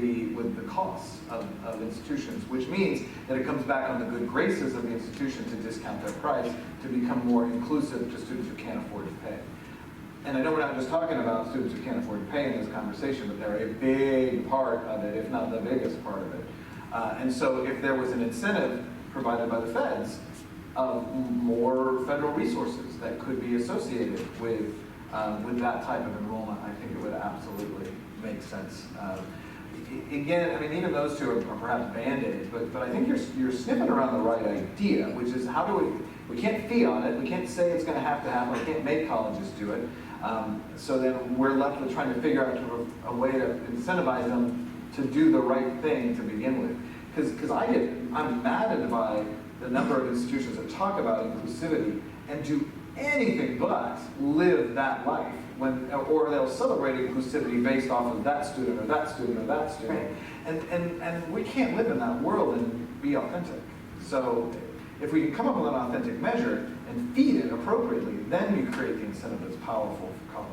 the costs of institutions, which means that it comes back on the good graces of the institution to discount their price to become more inclusive to students who can't afford to pay. And I know we're not just talking about students who can't afford to pay in this conversation, but they're a big part of it, if not the biggest part of it. And so if there was an incentive provided by the feds of more federal resources that could be associated with that type of enrollment, I think it would absolutely make sense. Again, even those two are perhaps band-aids, but I think you're sniffing around the right idea, which is how do we can't fee on it, we can't say it's going to happen, we can't make colleges do it. So then we're left with trying to figure out a way to incentivize them to do the right thing to begin with. Because I'm maddened by the number of institutions that talk about inclusivity and do anything but live that life, or they'll celebrate inclusivity based off of that student or that student or that student. And we can't live in that world and be authentic. So if we can come up with an authentic measure and feed it appropriately, then you create the incentive that's powerful for college.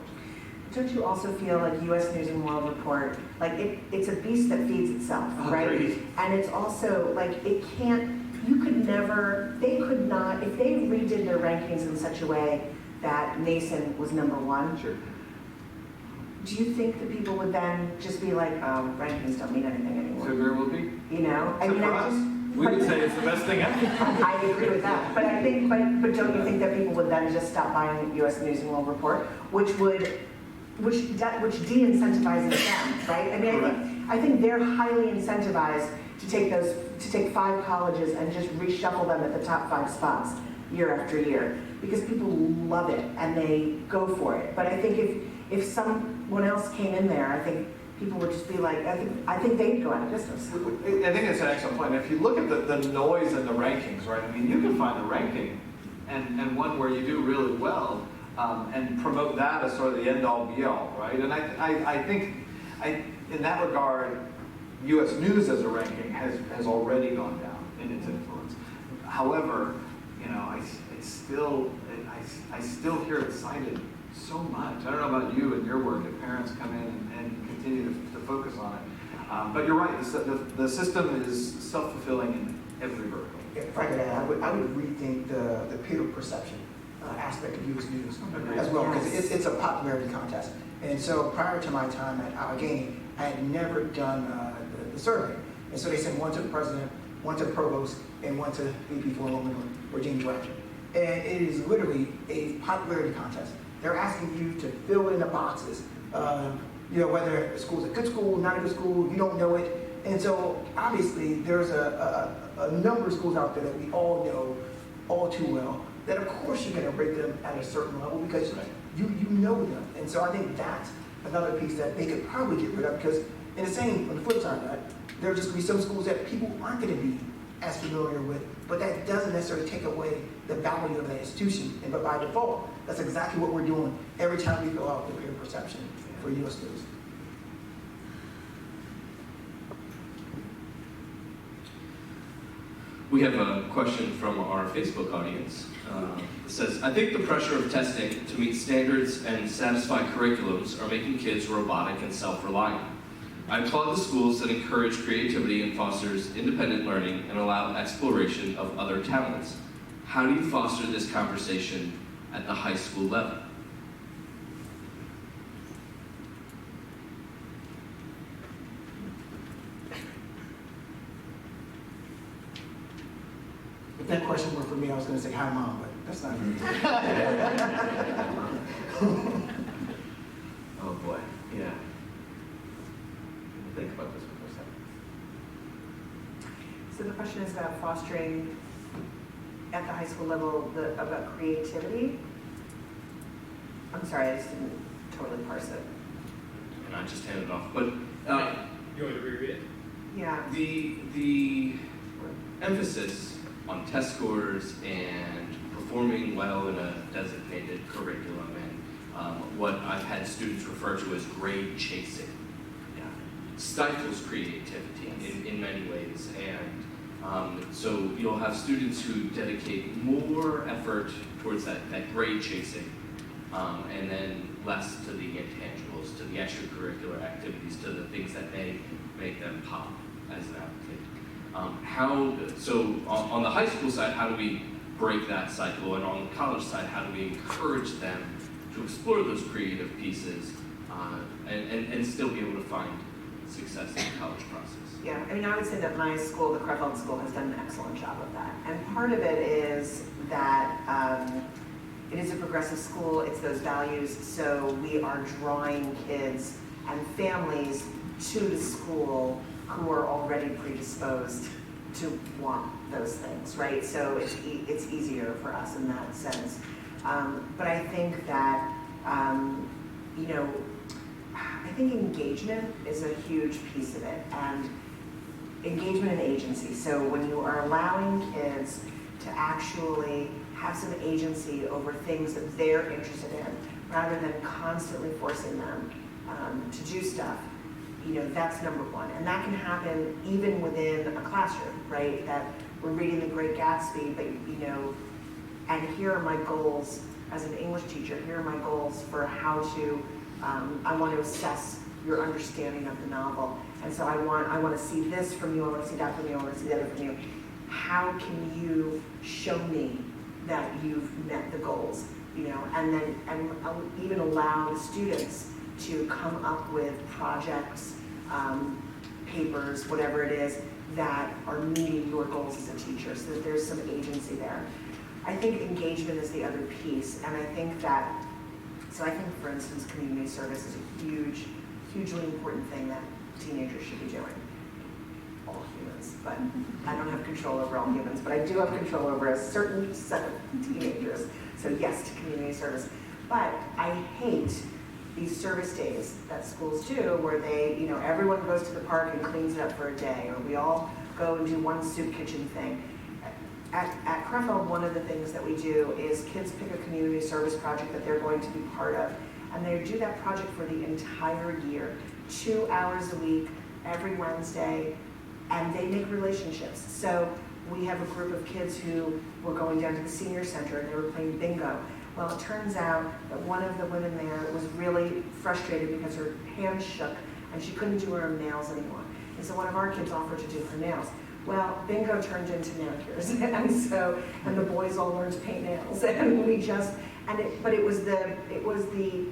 Don't you also feel like U.S. News and World Report, like it's a beast that feeds itself, right? Agreed. And it's also like it can't, you could never, they could not, if they redid their rankings in such a way that Mason was #1, Sure. do you think that people would then just be like, oh, rankings don't mean anything anymore? So there will be. You know? So for us, we would say it's the best thing ever. I agree with that, but I think, but don't you think that people would then just stop buying U.S. News and World Report, which de-incentivizes them, right? I mean, I think they're highly incentivized to take 5 colleges and just reshuffle them at the top 5 spots year after year, because people love it and they go for it. But I think if someone else came in there, I think people would just be like, I think they'd go out of business. I think it's an excellent point. If you look at the noise in the rankings, right? I mean, you can find a ranking and one where you do really well, and promote that as sort of the end-all be-all, right? And I think in that regard, U.S. News as a ranking has already gone down in its influence. However, you know, I still hear it cited so much. I don't know about you and your work, if parents come in and continue to focus on it. But you're right, the system is self-fulfilling in every vertical. If I could add, I would rethink the peer perception aspect of U.S. News as well, because it's a popularity contest. And so prior to my time at Allegheny, I had never done the survey. And so they sent one to the president, one to the provost, and one to VP for Illinois, or James Webster. And it is literally a popularity contest. They're asking you to fill in the boxes, you know, whether a school's a good school, not a good school, you don't know it. And so obviously there's a number of schools out there that we all know all too well, that of course you're going to rate them at a certain level because you know them. And so I think that's another piece that they could probably get rid of, because in on the flip side of that, there are just going to be some schools that people aren't going to be as familiar with, but that doesn't necessarily take away the value of that institution. And but by default, that's exactly what we're doing every time we fill out the peer perception for U.S. News. We have a question from our Facebook audience. It says, I think the pressure of testing to meet standards and satisfy curriculums are making kids robotic and self-reliant. I applaud the schools that encourage creativity and fosters independent learning and allow exploration of other talents. How do you foster this conversation at the high school level? If that question were for me, I was going to say, hi, Mom, but that's not me. Oh boy, yeah. Think about this for a second. So the question is about fostering at the high school level about creativity. I'm sorry, I just didn't totally parse it. And I just handed it off. But You want me to reread it? Yeah. the emphasis on test scores and performing well in a designated curriculum and what I've had students refer to as grade chasing stifles creativity in many ways. And so you'll have students who dedicate more effort towards that grade chasing and then less to the intangibles, to the extracurricular activities, to the things that may make them pop as an applicant. So on the high school side, how do we break that cycle? And on the college side, how do we encourage them to explore those creative pieces and still be able to find success in the college process? Yeah, I mean, I would say that my school, the Crefeld School, has done an excellent job of that. And part of it is that it is a progressive school, it's those values, so we are drawing kids and families to the school who are already predisposed to want those things, right? So it's easier for us in that sense. But I think that, you know, I think engagement is a huge piece of it, and engagement and agency. So when you are allowing kids to actually have some agency over things that they're interested in, rather than constantly forcing them to do stuff, that's number one. And that can happen even within a classroom, right? That we're reading The Great Gatsby, but and here are my goals as an English teacher, here are my goals for how to, I want to assess your understanding of the novel. And so I want to see this from you, I want to see that from you, I want to see that from you. How can you show me that you've met the goals, and even allow the students to come up with projects, papers, whatever it is, that are meeting your goals as a teacher, so that there's some agency there. I think engagement is the other piece, and I think, for instance, community service is a hugely important thing that teenagers should be doing. All humans, but I don't have control over all humans, but I do have control over a certain set of teenagers. So yes to community service. But I hate these service days that schools do, where they, everyone goes to the park and cleans it up for a day, or we all go and do one soup kitchen thing. At Crefeld, one of the things that we do is kids pick a community service project that they're going to be part of, and they do that project for the entire year, 2 hours a week, every Wednesday, and they make relationships. So we have a group of kids who were going down to the senior center and they were playing bingo. Well, it turns out that one of the women there was really frustrated because her hands shook and she couldn't do her nails anymore. And so one of our kids offered to do her nails. Well, bingo turned into manicures, and the boys all learned to paint nails, and it was the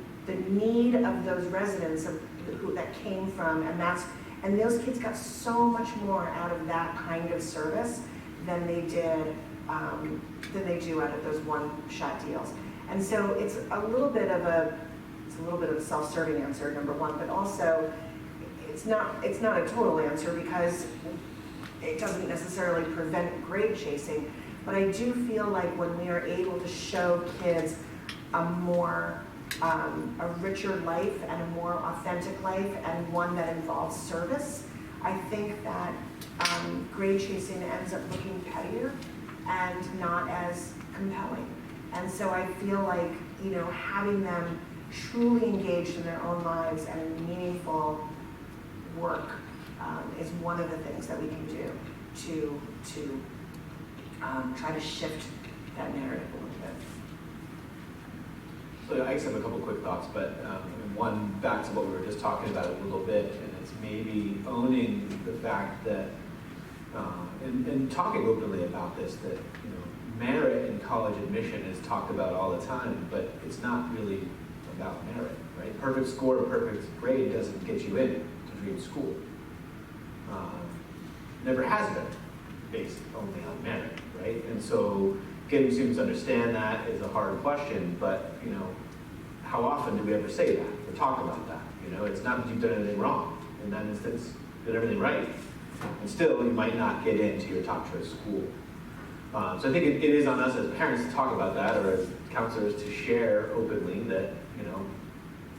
need of those residents that came from, and those kids got so much more out of that kind of service than they do out of those one-shot deals. And so it's a little bit of a self-serving answer, number one, but also it's not a total answer, because it doesn't necessarily prevent grade chasing, but I do feel like when we are able to show kids a richer life and a more authentic life, and one that involves service, I think that grade chasing ends up looking pettier and not as compelling. And so I feel like, having them truly engaged in their own lives and in meaningful work is one of the things that we can do to try to shift that narrative a little bit. So I just have a couple quick thoughts, but one, back to what we were just talking about a little bit, and it's maybe owning the fact that, and talking openly about this, that merit in college admission is talked about all the time, but it's not really about merit, right? Perfect score, perfect grade doesn't get you in to dream school. Never has been based only on merit, right? And so getting students to understand that is a hard question, but how often do we ever say that or talk about that? It's not that you've done anything wrong. In that instance, you did everything right. And still, you might not get into your top choice school. So I think it is on us as parents to talk about that, or as counselors to share openly that,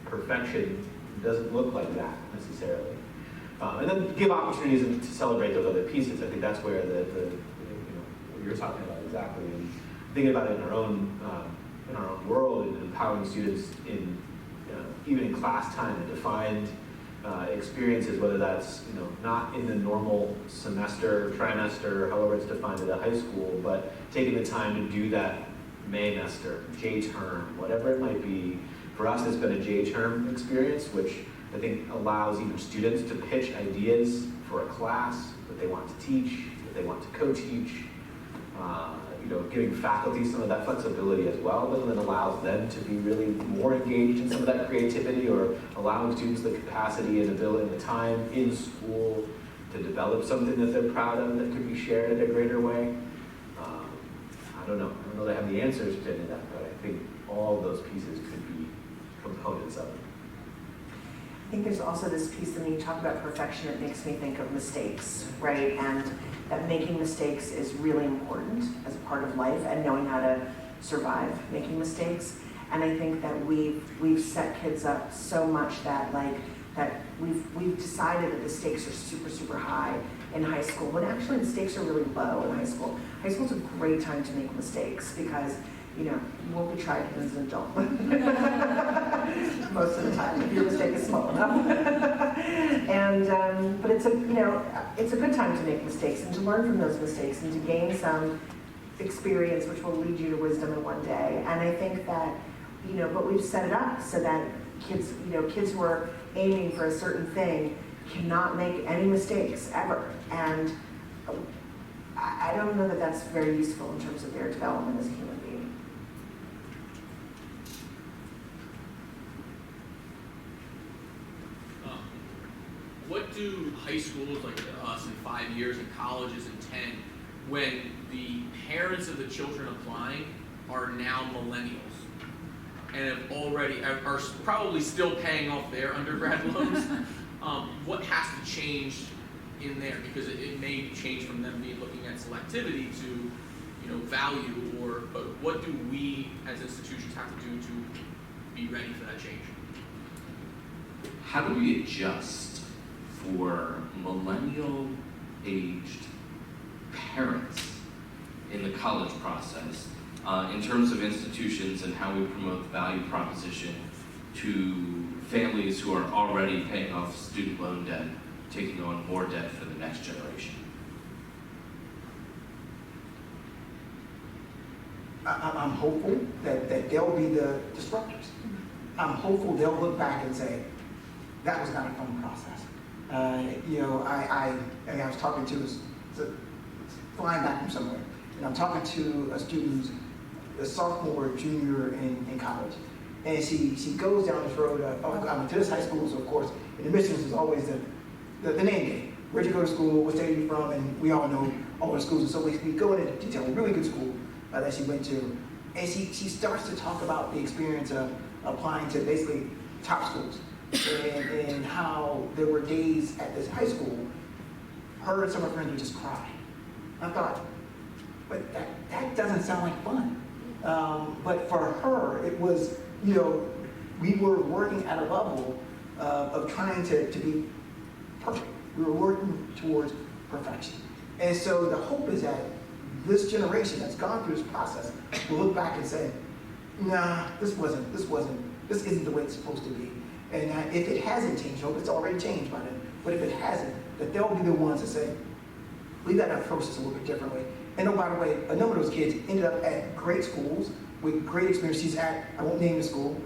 perfection doesn't look like that necessarily. And then give opportunities to celebrate those other pieces. I think that's where what you're talking about exactly, and thinking about it in our own world, and empowering students in even in class time and defined experiences, whether that's not in the normal semester, trimester, however it's defined at a high school, but taking the time to do that Maymester, J-term, whatever it might be. For us, it's been a J-term experience, which I think allows even students to pitch ideas for a class that they want to teach, that they want to co-teach, giving faculty some of that flexibility as well, but then allows them to be really more engaged in some of that creativity, or allowing students the capacity and ability and the time in school to develop something that they're proud of that could be shared in a greater way. I don't know that I have the answers to any of that, but I think all of those pieces could be components of it. I think there's also this piece that when you talk about perfection, it makes me think of mistakes, right? And that making mistakes is really important as a part of life, and knowing how to survive making mistakes. And I think that we've set kids up so much that we've decided that the stakes are super, super high in high school, when actually the stakes are really low in high school. High school's a great time to make mistakes because, you know, you won't be tried as an adult. Most of the time, if your mistake is small enough. But it's a, you know, it's a good time to make mistakes and to learn from those mistakes and to gain some experience which will lead you to wisdom in one day. And I think that, you know, but we've set it up so that kids, you know, kids who are aiming for a certain thing cannot make any mistakes ever. And I don't know that that's very useful in terms of their development as a human being. What do high schools like us in 5 years and colleges in 10, when the parents of the children applying are now millennials and have already are probably still paying off their undergrad loans? What has to change in there? Because it may change from them being looking at selectivity to, you know, value, or but what do we as institutions have to do to be ready for that change? How do we adjust for millennial-aged parents in the college process in terms of institutions and how we promote the value proposition to families who are already paying off student loan debt, taking on more debt for the next generation? I'm hopeful that they'll be the disruptors. I'm hopeful they'll look back and say, that was not a fun process. You know, I was talking to flying back from somewhere, and I'm talking to a student, a sophomore, junior in college, and she goes down this road. I went to this high school, so of course, in admissions is always the name game. Where'd you go to school? What state are you from? And we all know all the schools, and so we go into detail. A really good school that she went to, and she starts to talk about the experience of applying to basically top schools. And how there were days at this high school, her and some of her friends would just cry. I thought, but that doesn't sound like fun. But for her, it was, you know, we were working at a level of trying to be perfect. We were working towards perfection. And so the hope is that this generation that's gone through this process will look back and say, nah, this isn't the way it's supposed to be. And if it hasn't changed, I hope it's already changed by then, but if it hasn't, that they'll be the ones to say, we've got to approach this a little bit differently. And oh, by the way, a number of those kids ended up at great schools with great experiences at, I won't name the school,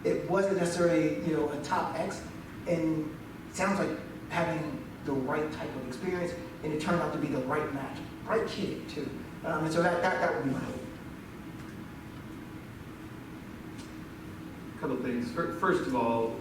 it wasn't necessarily, you know, a top X, and it sounds like having the right type of experience, and it turned out to be the right match. Right kid, too. And so that would be my hope. Couple things. First of all,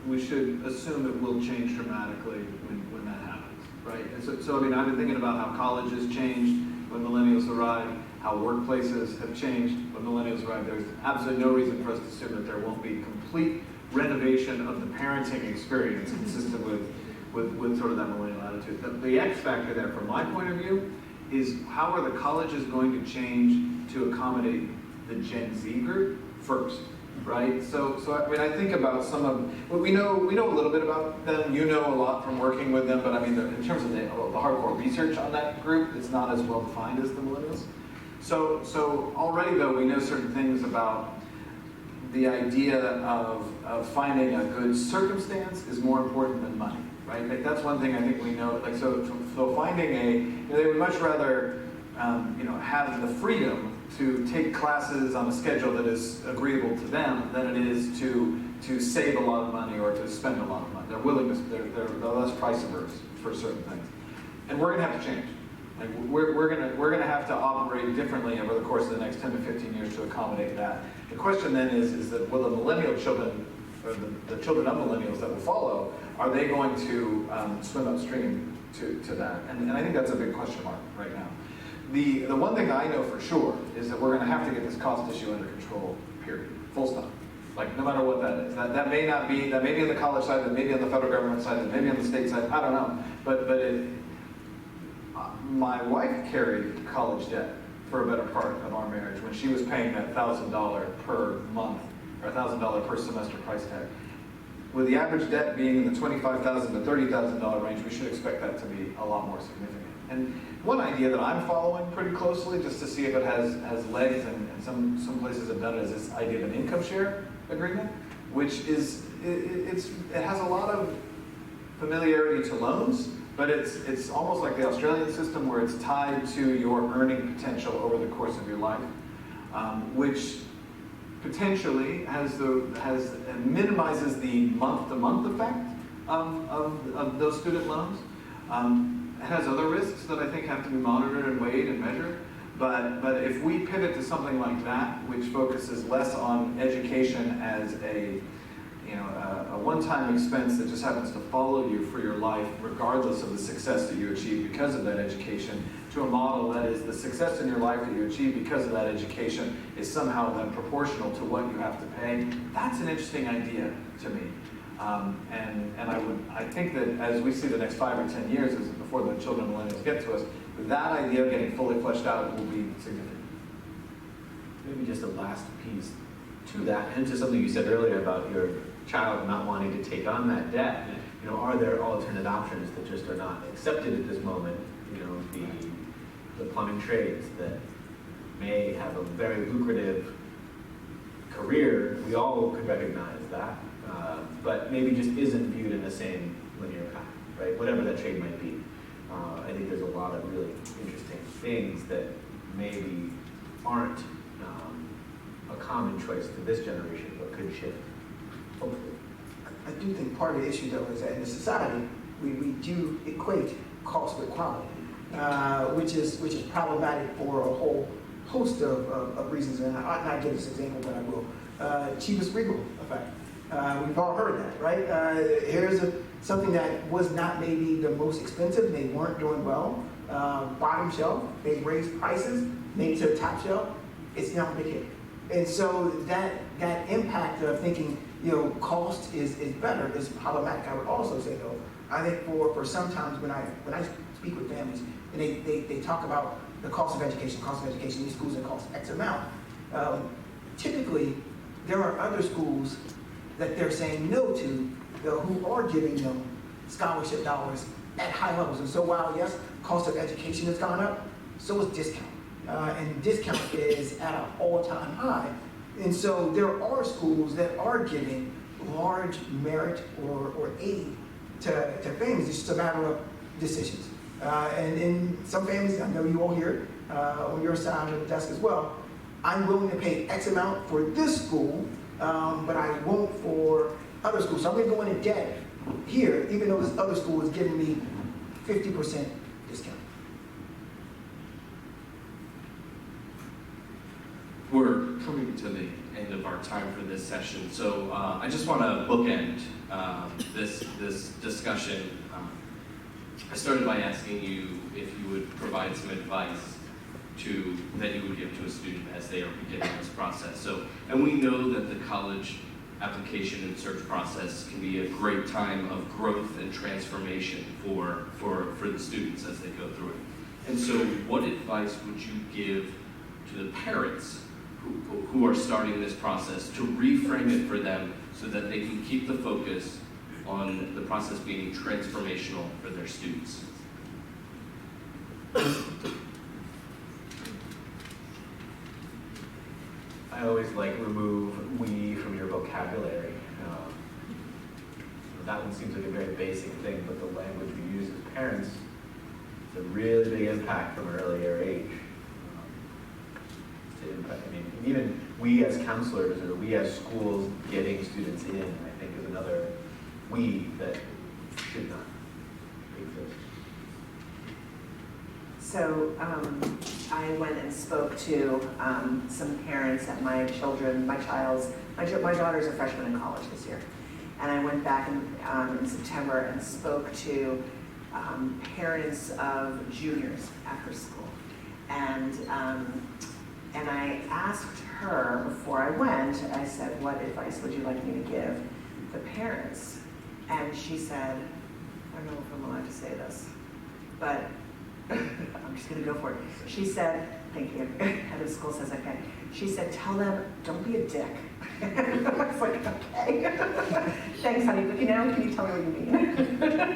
we should assume it will change dramatically when that happens, right? And so I mean, I've been thinking about how colleges changed when millennials arrived, how workplaces have changed when millennials arrived. There's absolutely no reason for us to assume that there won't be complete renovation of the parenting experience consistent with sort of that millennial attitude. The X factor there, from my point of view, is how are the colleges going to change to accommodate the Gen Z group first? Right, so I mean, I think about some of what we know a little bit about them. You know a lot from working with them, but I mean, in terms of the hardcore research on that group, it's not as well defined as the millennials. So already though, we know certain things about the idea of finding a good circumstance is more important than money, right? Like that's one thing I think we know. Like so finding they would much rather have the freedom to take classes on a schedule that is agreeable to them than it is to save a lot of money or to spend a lot of money. They're willing to, they're less price averse for certain things. And we're gonna have to change. Like we're gonna have to operate differently over the course of the next 10 to 15 years to accommodate that. The question then is that will the millennial children, or the children of millennials that will follow, are they going to swim upstream to that? And I think that's a big question mark right now. The one thing I know for sure is that we're going to have to get this cost issue under control, period. Full stop. Like, no matter what that is. That may not be, that may be on the college side, that may be on the federal government side, that may be on the state side, I don't know. But my wife carried college debt for a better part of our marriage when she was paying that $1,000 per month, or $1,000 per semester price tag. with the average debt being in the $25,000 to $30,000 range, we should expect that to be a lot more significant. And one idea that I'm following pretty closely, just to see if it has legs, and some places have done it, is this idea of an income share agreement, which is, it has a lot of familiarity to loans, but it's almost like the Australian system where it's tied to your earning potential over the course of your life, which potentially minimizes the month-to-month effect of those student loans. It has other risks that I think have to be monitored and weighed and measured. But if we pivot to something like that, which focuses less on education as a one-time expense that just happens to follow you for your life, regardless of the success that you achieve because of that education, to a model that is the success in your life that you achieve because of that education is somehow then proportional to what you have to pay, that's an interesting idea to me. I think that as we see the next 5 or 10 years, before the children and millennials get to us, that idea of getting fully fleshed out will be significant. Maybe just a last piece to that, and to something you said earlier about your child not wanting to take on that debt. You know, are there alternate options that just are not accepted at this moment? You know, the plumbing trades that may have a very lucrative career. We all could recognize that, but maybe just isn't viewed in the same linear path, right? Whatever that trade might be. I think there's a lot of really interesting things that maybe aren't a common choice to this generation, but could shift, hopefully. I do think part of the issue, though, is that in the society, we do equate cost with quality, which is problematic for a whole host of reasons. And I ought not give this example, but I will. Cheapest regal effect. We've all heard that, right? Here's something that was not maybe the most expensive. They weren't doing well. Bottom shelf. They raised prices, made it to the top shelf. It's now a big hit. And so that impact of thinking, cost is better is problematic. I would also say, though, I think for sometimes when I speak with families and they talk about the cost of education, these schools that cost X amount, typically there are other schools that they're saying no to who are giving them scholarship dollars at high levels. And so while, yes, cost of education has gone up, so is discount. And discount is at an all-time high. And so there are schools that are giving large merit or aid to families. It's just a matter of decisions. And in some families, I know you all here on your side of the desk as well, I'm willing to pay X amount for this school, but I won't for other schools. So I'm going to go into debt here, even though this other school is giving me 50% discount. We're coming to the end of our time for this session, so I just want to bookend this discussion. I started by asking you if you would provide some advice that you would give to a student as they are beginning this process. So, and we know that the college application and search process can be a great time of growth and transformation for the students as they go through it. And so, what advice would you give to the parents who are starting this process to reframe it for them so that they can keep the focus on the process being transformational for their students? I always remove "we" from your vocabulary. That one seems like a very basic thing, but the language we use as parents is a really big impact from an earlier age. Even we as counselors or we as schools getting students in, I think, is another "we" that should not exist. So I went and spoke to some parents at my daughter's a freshman in college this year. And I went back in September and spoke to parents of juniors after school. And I asked her before I went, I said, what advice would you like me to give the parents? And she said, I don't know if I'm allowed to say this, but I'm just going to go for it. She said, thank you, head of school says okay. She said, tell them, don't be a dick. I was like, okay. Thanks thanks, honey, but can you tell me what you mean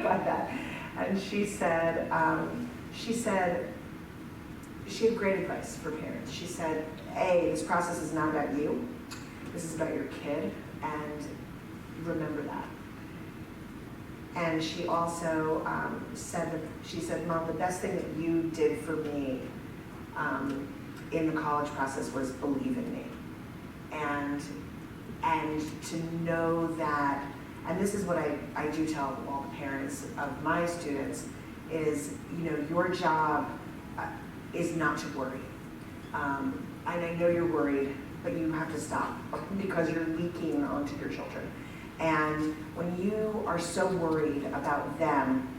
by that? And she said, she had great advice for parents. She said, A, this process is not about you. This is about your kid, and remember that. And she also said, Mom, the best thing that you did for me in the college process was believe in me. And to know that, and this is what I do tell all the parents of my students, is, your job is not to worry. And I know you're worried, but you have to stop because you're leaking onto your children. And when you are so worried about them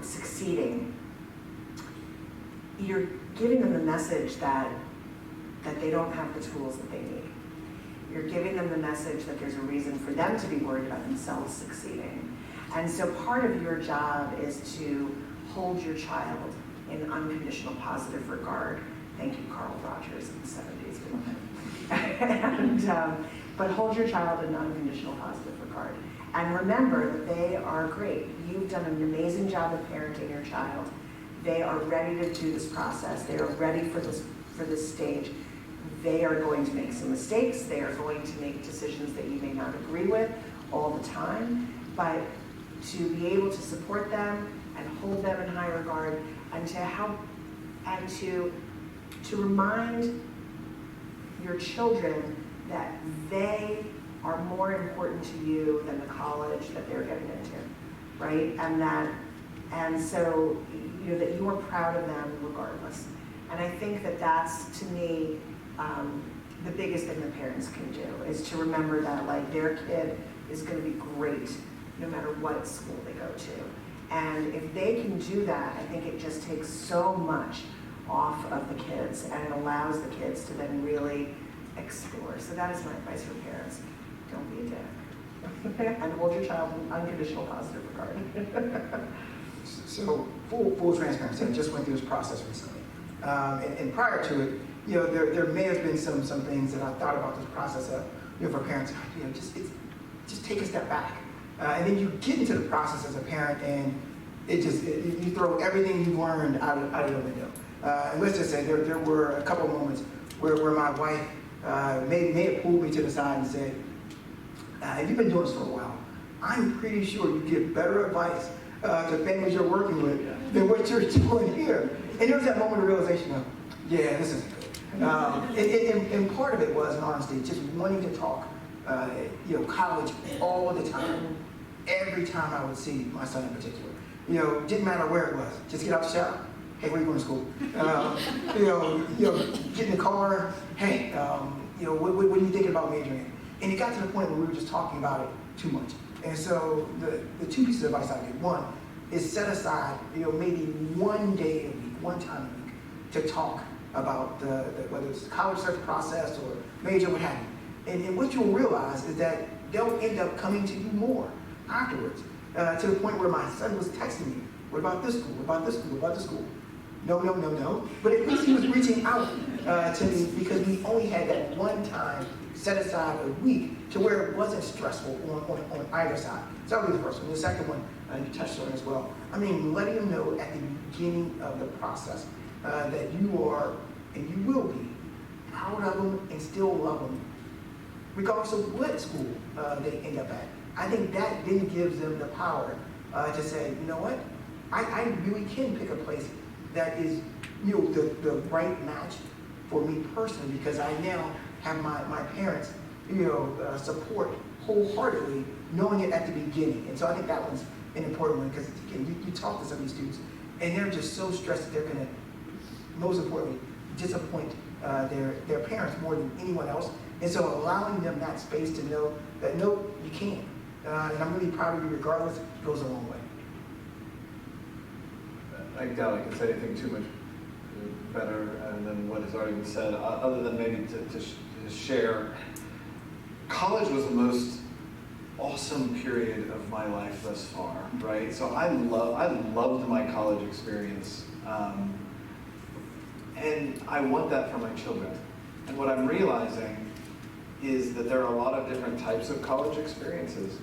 succeeding, you're giving them the message that they don't have the tools that they need. You're giving them the message that there's a reason for them to be worried about themselves succeeding. And so part of your job is to hold your child in unconditional positive regard. Thank you, Carl Rogers in the 70s. But hold your child in unconditional positive regard. And remember that they are great. You've done an amazing job of parenting your child. They are ready to do this process. They are ready for this stage. They are going to make some mistakes. They are going to make decisions that you may not agree with all the time. But to be able to support them and hold them in high regard, and to help and to remind your children that they are more important to you than the college that they're getting into, right? And so that you are proud of them regardless. And I think that that's, to me, the biggest thing that parents can do is to remember that their kid is going to be great no matter what school they go to. And if they can do that, I think it just takes so much off of the kids, and it allows the kids to then really explore. So that is my advice for parents. Don't be a dick. And hold your child in unconditional positive regard. So full transparency, I just went through this process recently. And prior to it, there may have been some things that I thought about this process of, for parents, just take a step back. And then you get into the process as a parent, and you throw everything you've learned out of the window. And let's just say there were a couple of moments where my wife may have pulled me to the side and said, you've been doing this for a while. I'm pretty sure you give better advice to families you're working with than what you're doing here. And there was that moment of realization of, yeah, this isn't good. And part of it was, in honesty, just wanting to talk, college all the time. Every time I would see my son in particular, didn't matter where it was. Just get out the shower. Hey, where are you going to school? Get in the car. Hey, what are you thinking about majoring in? And it got to the point where we were just talking about it too much. And so the two pieces of advice I give: one is set aside, maybe one day a week, one time a week, to talk about whether it's the college search process or major, what have you. And what you'll realize is that they'll end up coming to you more afterwards, to the point where my son was texting me, what about this school, what about this school, what about this school? No. But at least he was reaching out to me, because we only had that one time set aside a week to where it wasn't stressful on either side. So that would be the first one. The second one, you touched on as well. Letting them know at the beginning of the process that you are, and you will be, proud of them and still love them, regardless of what school they end up at. I think that then gives them the power to say, you know what, I really can pick a place that is the right match for me personally, because I now have my parents support wholeheartedly, knowing it at the beginning. And so I think that one's an important one, because again, you talk to some of these students and they're just so stressed that they're going to, most importantly, disappoint their parents more than anyone else. And so allowing them that space to know that, no, you can. And I'm really proud of you regardless, goes a long way. I doubt I can say anything too much better than what has already been said, other than maybe to share. College was the most awesome period of my life thus far, right? So I loved my college experience, and I want that for my children. And what I'm realizing is that there are a lot of different types of college experiences.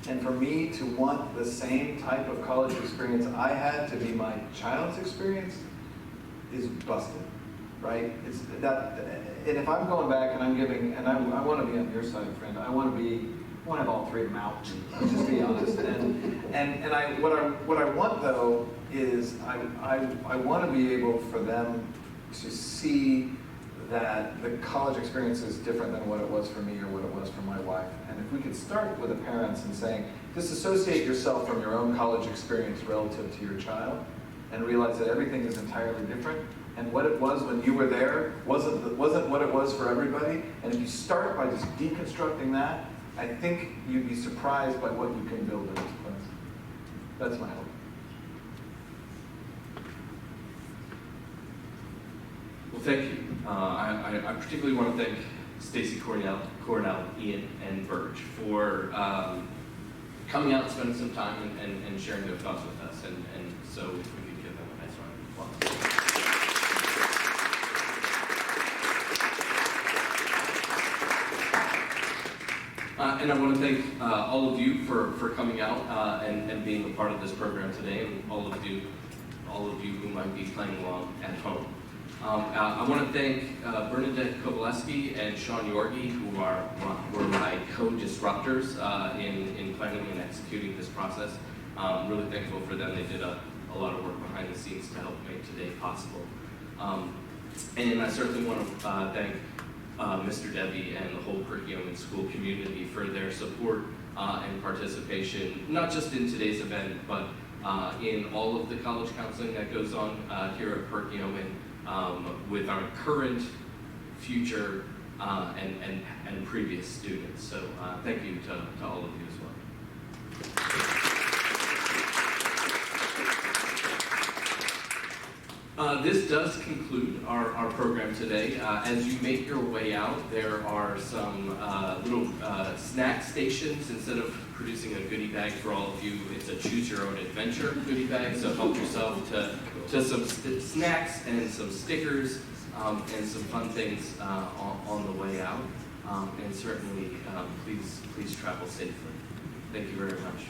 And for me to want the same type of college experience I had to be my child's experience is busted, right? It's that, and if I'm going back and I'm giving, and I want to be on your side, friend. I want to have all three of them out. Let's just be honest. And what I want though is I want to be able for them to see that the college experience is different than what it was for me or what it was for my wife. And if we could start with the parents and saying, disassociate yourself from your own college experience relative to your child and realize that everything is entirely different. And what it was when you were there wasn't what it was for everybody. And if you start by just deconstructing that, I think you'd be surprised by what you can build in this place. That's my hope. Well, thank you. I particularly want to thank Stacy Cornell, Ian, and Burge for coming out and spending some time and sharing their thoughts with us. And so if we could give them a nice round of applause. And I want to thank all of you for coming out and being a part of this program today, and all of you who might be playing along at home. I want to thank Bernadette Kowaleski and Sean Yorgi, who were my co-disruptors in planning and executing this process. I'm really thankful for them. They did a lot of work behind the scenes to help make today possible. And I certainly want to thank Mr. Debbie and the whole curriculum and school community for their support and participation, not just in today's event, but in all of the college counseling that goes on here at Perkiomen with our current, future, and previous students. So thank you to all of you as well. This does conclude our program today. As you make your way out, there are some little snack stations. Instead of producing a goodie bag for all of you, it's a choose your own adventure goodie bag. So help yourself to some snacks and some stickers and some fun things on the way out. And certainly, please travel safely. Thank you very much.